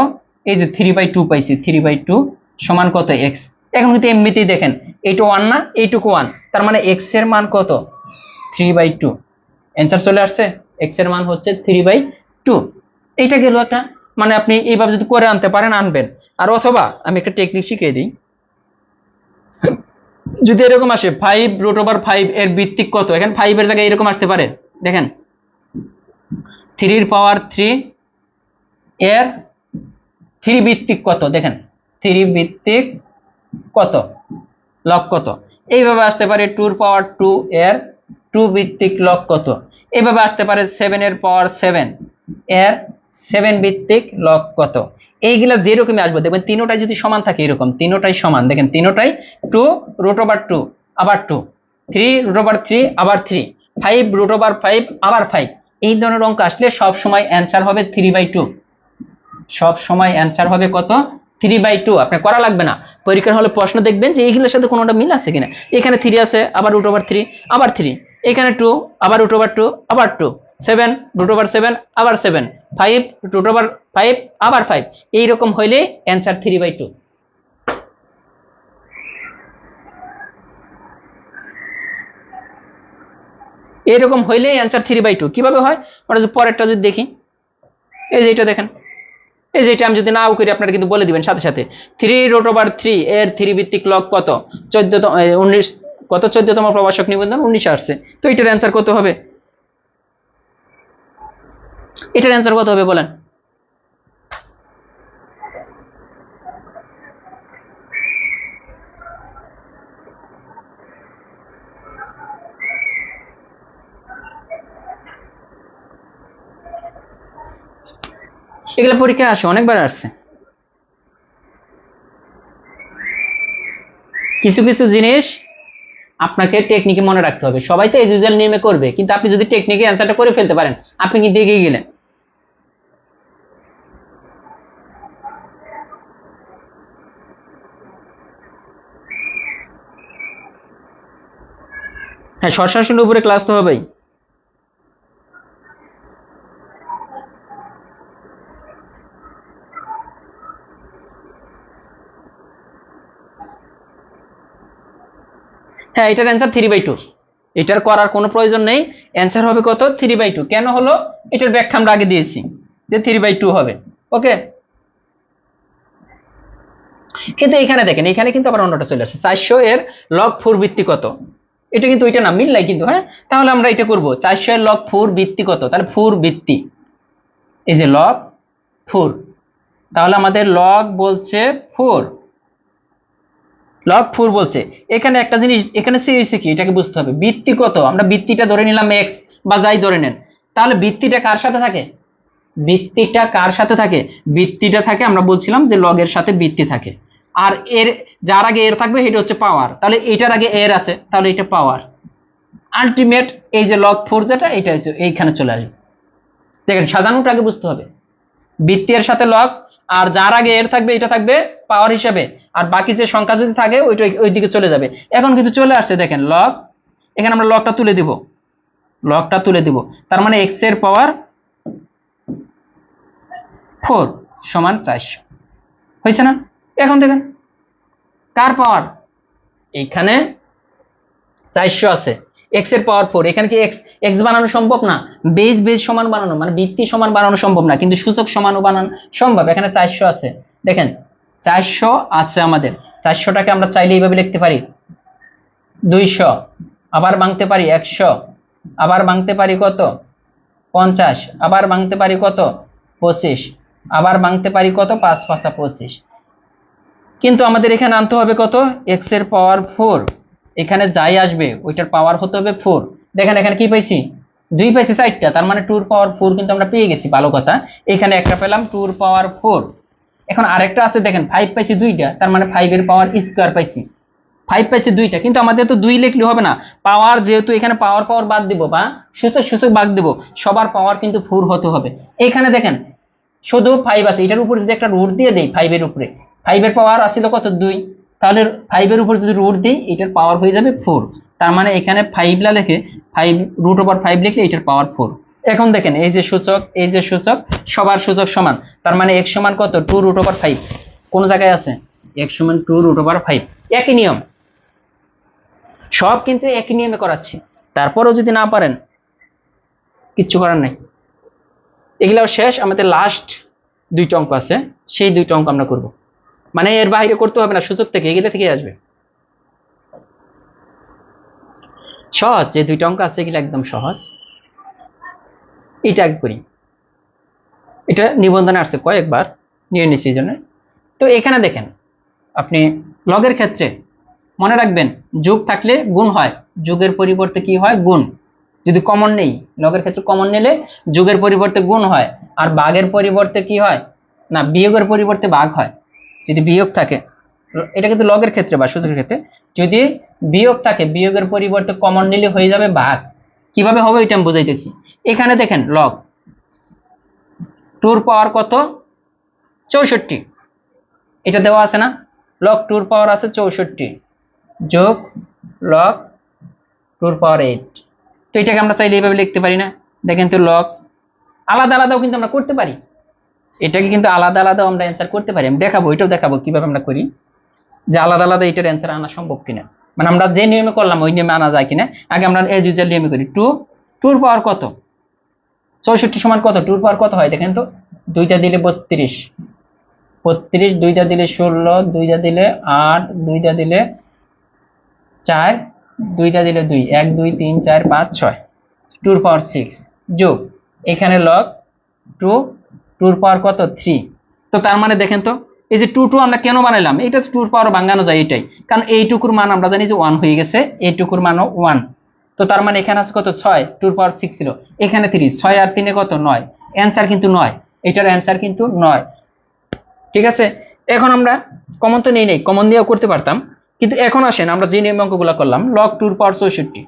S1: এই যে 3/2 পাইছি, 3/2 সমান কত x। এখন কিন্তু এমনিতেই দেখেন এইটা 1 না, এইটুকু 1, তার মানে x এর মান কত 3/2। অ্যান্সার চলে আসছে, x এর মান হচ্ছে 3/2। এইটা গেল একটা, মানে আপনি এইভাবে যদি করে আনতে পারেন আনবেন। আর অথবা আমি একটা টেকনিক শিখিয়ে দিই, যদি এরকম আসে 5√5 এর ভিত্তিক কত, এখানে 5 এর জায়গায় এরকম আসতে পারে, দেখেন 3 এর পাওয়ার 3 এর 3 ভিত্তিক কত, দেখেন 3 ভিত্তিক কত, লগ কত। এইভাবে আসতে পারে 2 এর পাওয়ার 2 এর 2 ভিত্তিক লগ কত। এইভাবে আসতে পারে 7 এর পাওয়ার 7 এর 7 ভিত্তিক লগ কত। এইগুলা যেরকমই আসবে দেখবেন তিনোটাই যদি সমান থাকে, এরকম তিনোটাই সমান, দেখেন তিনোটাই 2√2 আবার 2, 3√3 আবার 3, 5√5 আবার 5। এই ধরনের অঙ্ক আসলে সব সময় অ্যান্সার হবে 3/2। সব সময় অ্যান্সার হবে কত 3/2। আপনি করা লাগবে না, পরীক্ষার হলে প্রশ্ন দেখবেন যে এইগুলোর সাথে কোনোটা মিল আছে কিনা। এখানে 3 আছে, আবার √3 আবার 3, এখানে 2 আবার √2 আবার 2, 7√7 আবার 7, 5√5 আবার 5। এইরকম হইলে অ্যান্সার 3/2। এরকম হইলে অ্যান্সার 3/2 কিভাবে হয় আমরা যদি পরেরটা যদি দেখি, এই যে এটা দেখেন, এই যে এটা আমি যদি নাও করি আপনারা কিন্তু বলে দিবেন সাথে সাথে। 3√3 এর 3 ভিত্তিক লগ কত, 19 কত, 14তম প্রভাষক নিবন্ধন 19 আসছে। তো এটার অ্যান্সার কত হবে, এটার অ্যান্সার কত হবে বলেন। এগুলো পরীক্ষা আসে, অনেকবার আসছে। কিছু কিছু জিনিস আপনাকে টেকনিকে মনে রাখতে হবে। সবাই তো এজুজাল নিয়মে করবে, কিন্তু আপনি যদি টেকনিকে অ্যান্সারটা করে ফেলতে পারেন, আপনি কিন্তু এগিয়ে গেলেন। হ্যাঁ, শর্ট উপরে ক্লাস তো হবেই। হ্যাঁ, এটার অ্যান্সার 3/2। এটার করার কোনো প্রয়োজন নেই, অ্যান্সার হবে কত 3/2। কেন হলো এটার ব্যাখ্যা আমরা আগে দিয়েছি যে 3/2 হবে। ওকে, কিন্তু এখানে দেখেন, এখানে কিন্তু আবার অন্যটা চলে আসছে, 400 এর লগ 4 ভিত্তি কত। এটা কিন্তু ওইটা না, মিললাই কিন্তু। হ্যাঁ, তাহলে আমরা এটা করব, 400 এর লগ 4 ভিত্তি কত, তাহলে 4 ভিত্তি, এই যে লগ 4, তাহলে আমাদের লগ বলছে 4, লগ 4 বলছে। এখানে একটা জিনিস এখানে সিরিজে কি এটাকে বুঝতে হবে, ভিত্তি কত, আমরা ভিত্তিটা ধরে নিলাম x বা যাই ধরে নেন, তাহলে ভিত্তিটা কার সাথে থাকে, ভিত্তিটা কার সাথে থাকে, ভিত্তিটা থাকে আমরা বলছিলাম যে লগের সাথে ভিত্তি থাকে। আর এর যার আগে এর থাকবে এটা হচ্ছে পাওয়ার, তাহলে এটার আগে এর আছে, তাহলে এটা পাওয়ার। আলটিমেট এই যে লগ 4 যেটা, এটা হচ্ছে এইখানে চলে আসবে। দেখেন সাজানোটা আগে বুঝতে হবে, ভিত্তি এর সাথে লগ, আর যার আগে এর থাকবে এটা থাকবে পাওয়ার হিসাবে, আর বাকি যে সংখ্যা যদি থাকে ওইটা ওই দিকে চলে যাবে। এখন কিন্তু চলে আসছে, দেখেন লগ, এখানে আমরা লগটা তুলে দিব, লগটা তুলে দিব, তার মানে x এর পাওয়ার 4 সমান 400 হয়েছে না। এখন দেখেন কার পাওয়ার, এখানে 400 আছে, x এর পাওয়ার 4, এখানে কি x বানানো সম্ভব না, বেজ সমান বানানো, মানে ভিত্তি সমান বানানো সম্ভব না, কিন্তু সূচক সমানও বানানো সম্ভব। এখানে 400 আছে, দেখেন 400 আছে আমাদের, 400টাকে আমরা চাইলে এইভাবে লিখতে পারি 200, আবার ভাঙতে পারি 100, আবার ভাঙতে পারি কত 50, আবার ভাঙতে পারি কত 25, আবার ভাঙতে পারি কত 5 5 25। কিন্তু আমাদের এখানে আনতে হবে কত, x এর পাওয়ার 4, এখানে যাই আসবে ওইটার পাওয়ার হতে হবে 4। দেখেন এখানে কি পাইছি, 2 পাইছি 4টা, তার মানে 2 এর পাওয়ার 4 কিন্তু আমরা পেয়ে গেছি, ভালো কথা। এখানে একটা পেলাম 2 এর পাওয়ার 4, এখন আরেকটা আছে দেখেন 5 পাইছি 2টা, তার মানে 5 এর পাওয়ার স্কয়ার পাইছি, 5 পাইছি 2টা। কিন্তু আমাদের তো 2 লিখলে হবে না, পাওয়ার যেহেতু এখানে পাওয়ার বাদ দিব বা সূচক বাদ দিব, সবার পাওয়ার কিন্তু 4 হতে হবে। এখানে দেখেন শুধু 5 আছে, এটার উপর যদি একটা রুট দিয়ে দেই 5 এর উপরে, 5 এর পাওয়ার আসলে কত 2, তাহলে 5 এর উপর যদি রুট দিই এটার পাওয়ার হয়ে যাবে 4। তার মানে এখানে 5 লা লিখে 5 √5 লিখলে এটার পাওয়ার 4। এখন দেখেন এই যে সূচক সবার সূচক সমান, তার মানে x সমান কত 2√5। কোন জায়গায় আছে x সমান 2√5, একই নিয়ম, সব কিন্তু একই নিয়মে করাচ্ছি। তারপরেও যদি না পারেন কিচ্ছু করার নাই, এগুলাও শেষ। আমাদের লাস্ট 2টা অঙ্ক আছে, সেই 2টা অঙ্ক আমরা করব, মানে এর বাইরে করতে হবে না, সূচক থেকে এগুলো থেকে আসবে। সহজ, যে 2টা অঙ্ক আছে এগুলো একদম সহজ। এটা আগে করি, এটা নিবন্ধনে আসছে কয়েকবার, নিয়ে নিছি এই জন্য। তো এখানে দেখেন আপনি লগের ক্ষেত্রে মনে রাখবেন যোগ থাকলে গুণ হয়, যোগের পরিবর্তে কি হয় গুণ। যদি কমন নেই, লগের ক্ষেত্রে কমন নিলে যোগের পরিবর্তে গুণ হয়, আর ভাগের পরিবর্তে কি হয় না বিয়োগের পরিবর্তে ভাগ হয়। যদি বিয়োগ থাকে, এটা কিন্তু লগের ক্ষেত্রে বা সূচকের ক্ষেত্রে, যদি বিয়োগ থাকে বিয়োগের পরিবর্তে কমন নিলে হয়ে যাবে ভাগ। কিভাবে হবে এটা আমি বুঝাইতেছি। এখানে দেখেন লগ 2 পাওয়ার কত 64, এটা দেওয়া আছে না, লগ 2 পাওয়ার আছে 64 যোগ লগ 2 পাওয়ার 8। তো এটাকে আমরা চাইলে এইভাবে লিখতে পারি না, দেখেন তো লগ আলাদা আলাদাও কিন্তু আমরা করতে পারি, এটাকে কিন্তু আলাদা আলাদাও আমরা অ্যান্সার করতে পারি। আমি দেখাবো, এটাও দেখাবো কিভাবে আমরা করি, যে আলাদা আলাদা এটার অ্যান্সার আনা সম্ভব কিনা, মানে আমরা যে নিয়মে করলাম ওই নিয়মে আনা যায় কিনা। আগে আমরা এজ ইউজুয়াল নিয়মে করি। 2 পাওয়ার কত 64 সমান কত 2 পাওয়ার কত হয় দেখেন তো, 2টা দিলে 32, 2টা দিলে 16, 2টা দিলে 8, 2টা দিলে 4, 2টা দিলে 2, 1 2 3 4 5 6, 2 পাওয়ার 6 যোগ এখানে লগ 2 পাওয়ার কত 3। তো তার মানে দেখেন তো এই যে 2 আমরা কেন বানাইলাম, এটা 2 পাওয়ার ভাঙানো যায় এটাই, কারণ এইটুকুর মান আমরা জানি যে 1 হয়ে গেছে, এইটুকুর মানও 1। তো তার মানে এখানে আছে কত 6, 2 পাওয়ার 6 ছিল, এখানে 3, 6 আর 3 কত 9, অ্যান্সার কিন্তু 9, এটার অ্যান্সার কিন্তু 9। ঠিক আছে, এখন আমরা কমন তো নেই, কমন দিয়েও করতে পারতাম, কিন্তু এখন আসেন আমরা যে নিয়ম অঙ্কগুলো করলাম লগ 2 পাওয়ার 64।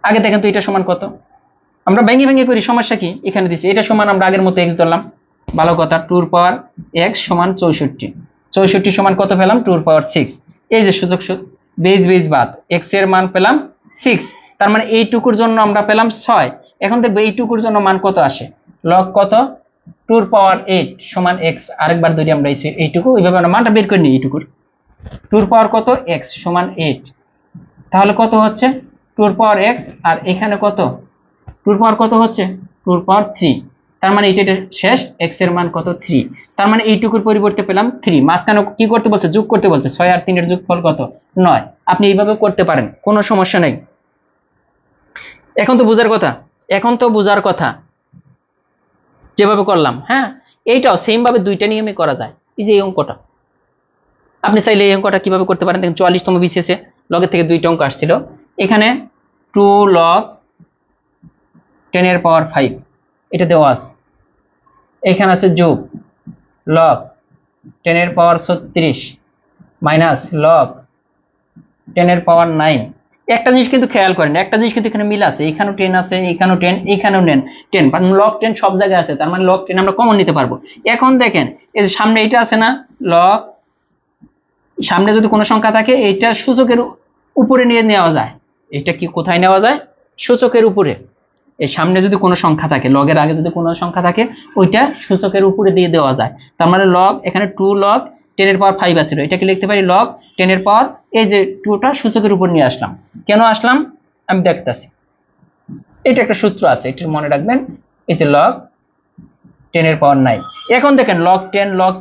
S1: আগে দেখেন তো এটা সমান কত, আমরা ভেঙে ভেঙে করি, সমস্যা কি, এখানে দিছি এটা সমান আমরা আগের মতো x ধরলাম, ভালো কথা, 2 পাওয়ার x সমান 64, 64 সমান কত পেলাম 2 পাওয়ার 6। এই যে সুযোগ বেজ বাদ x এর মান পেলাম 6, তার মানে এইটুকুর জন্য আমরা পেলাম 6। এখন দেখবো এইটুকুর জন্য মান কত আসে, লগ কত 2 পাওয়ার 8 সমান x, আরেকবার ধরি আমরা এইটুকু, এইভাবে আমরা মানটা বের করে নিই। এইটুকুর 2 পাওয়ার কত x সমান 8, তাহলে কত হচ্ছে 2 পাওয়ার x, আর এখানে কত 2 পাওয়ার কত হচ্ছে 2 পাওয়ার 3, তার মানে এটা শেষ, x এর মান কত 3, তার মানে এইটুকুর পরিবর্তে পেলাম 3। মাঝখানে কি করতে বলছে, যোগ করতে বলছে, 6 আর 3 এর যোগফল কত 9। আপনি এইভাবে করতে পারেন, কোনো সমস্যা নেই। এখন তো বোঝার কথা যেভাবে করলাম। হ্যাঁ, এইটাও সেম ভাবে 2টা নিয়মে করা যায়। এই যে এই অঙ্কটা আপনি চাইলে এই অঙ্কটা কিভাবে করতে পারেন, দেখেন 44তম বিসিএস এ লগের থেকে 2টা অঙ্ক আসছিল, এখানে 2 লগ 10 এর পাওয়ার 5 এটা দেওয়া আছে, এখানে আছে যোগ লগ 10 এর পাওয়ার 36 মাইনাস লগ 10 এর পাওয়ার 9। একটা জিনিস কিন্তু খেয়াল করেন, একটা জিনিস কিন্তু এখানে মিল আছে, এখানেও 10 আছে, এখানেও 10, এখানেও 10, বাট লগ 10 সব জায়গায় আছে, তার মানে লগ 10 আমরা কমন নিতে পারবো। এখন দেখেন এই যে সামনে এটা আছে না, লগ সামনে যদি কোনো সংখ্যা থাকে এইটা সূচকের উপরে নিয়ে নেওয়া যায়, এটা কি কোথায় নেওয়া যায়, সূচকের উপরে। এই সামনে যদি কোনো সংখ্যা থাকে, লগের আগে যদি কোনো সংখ্যা থাকে ওইটা সূচকের উপরে দিয়ে দেওয়া যায়। তার মানে লগ এখানে 2 লগ 10 এর পাওয়ার 5 আছে, এটাকে লিখতে পারি লগ 10 এর পাওয়ার, এই যে 2টা সূচকের উপর নিয়ে আসলাম। কেন আসলাম আমি দেখতেছি, এটা একটা সূত্র আছে, এটা মনে রাখবেন, এই যে লগ 10 এর পাওয়ার 9। এখন দেখেন লগ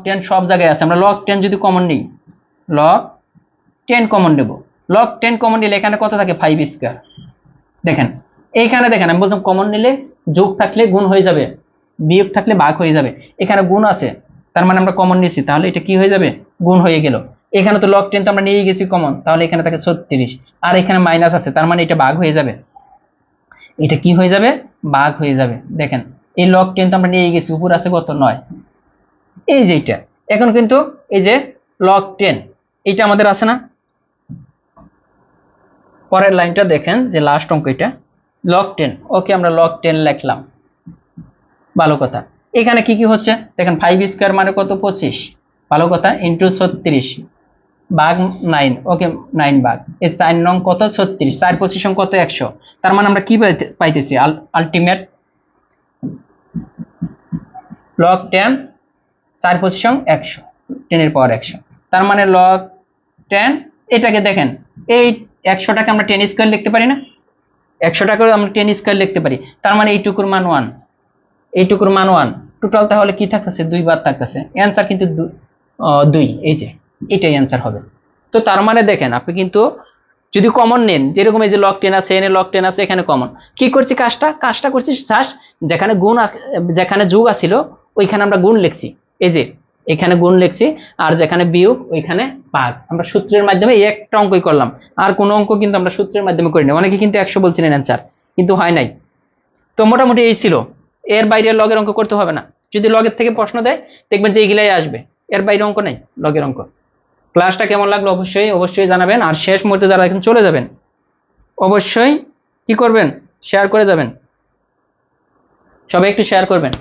S1: 10 সব জায়গায় আছে, আমরা লগ 10 যদি কমন নিই, লগ 10 কমন নেব, লগ 10 কমন নিলে এখানে কত থাকে 5 স্কয়ার। দেখেন এইখানে দেখেন আমি বললাম কমন নিলে যোগ থাকলে গুণ হয়ে যাবে, বিয়োগ থাকলে ভাগ হয়ে যাবে, এখানে গুণ আছে তার মানে আমরা কমন নিয়েছি, তাহলে এটা কি হয়ে যাবে গুণ হয়ে গেল। এখানে তো লগ 10 তো আমরা নিয়ে গেছি কমন, তাহলে এখানে থাকে 36, আর এখানে মাইনাস আছে, তার মানে এটা ভাগ হয়ে যাবে, এটা কি হয়ে যাবে ভাগ হয়ে যাবে। দেখেন এই লগ 10 তো আমরা নিয়ে গেছি, উপর আছে কত 9, এই যে এটা। এখন কিন্তু এই যে লগ 10 এটা আমাদের আছে না, পরের লাইনটা দেখেন যে লাস্ট অঙ্ক এটা লগ 10, ওকে আমরা লগ 10 লিখলাম, ভালো কথা। এখানে কি কি হচ্ছে দেখেন, 5 স্কয়ার মানে কত 25, ভালো কথা, ইন্টু 36 ভাগ 9, ওকে 9 ভাগ এই 4 নং কত 36, 4 পজিশন কত 100। তার মানে আমরা কি পাইতেছি আলটিমেট লগ 10 4 পজিশন 100, 10 এর পাওয়ার 100। তার মানে লগ 10, এটাকে দেখেন এই 100টাকে আমরা 10 স্কয়ার লিখতে পারি না, 100টাকে আমরা 10 স্কয়ার লিখতে পারি। তার মানে এইটুকুর মান 1, এইটুকুর মান 1। টোটাল তাহলে কি থাকতেছে 2 বার থাকতেছে, অ্যানসার কিন্তু 2, এই যে এটাই অ্যানসার হবে। তো তার মানে দেখেন আপনি কিন্তু যদি কমন নেন, যেরকম এই যে লগ 10 আছে, এনে লগ 10 আছে, এখানে কমন কি করছি, কাজটা করছি জাস্ট যেখানে যেখানে যোগ আছিল ওইখানে আমরা গুণ লিখছি, এই যে এখানে গুণ লিখছি, আর যেখানে বিয়োগ ওইখানে ভাগ। আমরা সূত্রের মাধ্যমে এই একটা অঙ্কই করলাম, আর কোনো অঙ্ক কিন্তু আমরা সূত্রের মাধ্যমে করিনি। অনেকে কিন্তু 100 বলছিলেন অ্যানসার, কিন্তু হয় নাই। তো মোটামুটি এই ছিল, এর বাইরে লগের অঙ্ক করতে হবে না। যদি লগের থেকে প্রশ্ন দেয় দেখবেন যে এইগুলাই আসবে, এর বাইরে অঙ্ক নেই লগের অঙ্ক। ক্লাসটা কেমন লাগলো অবশ্যই জানাবেন। আর শেষ মুহূর্তে যারা এখন চলে যাবেন অবশ্যই কি করবেন, শেয়ার করে যাবেন, সবাই একটু শেয়ার করবেন,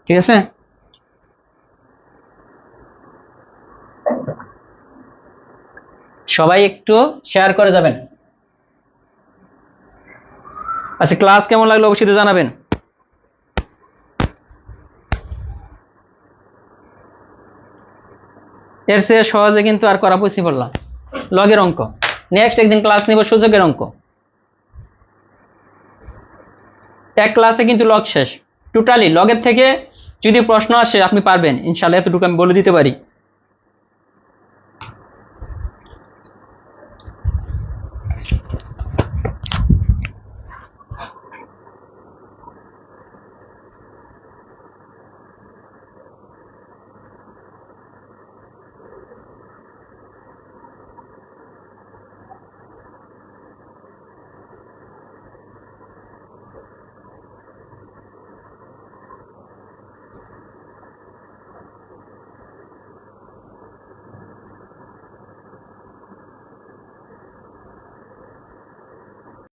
S1: ঠিক আছে? সবাই একটু শেয়ার করে যাবেন। আচ্ছা, ক্লাস কেমন লাগলো অবশ্যই জানাবেন। এর চেয়ে সহজে কিন্তু আর করা পসিবল না লগের অঙ্ক। নেক্সট একদিন ক্লাস নিব সূচকের অঙ্ক, এক ক্লাসে কিন্তু লগ শেষ টোটালি। লগের থেকে যদি প্রশ্ন আসে আপনি পারবেন ইনশাআল্লাহ, এতটুকু আমি বলে দিতে পারি।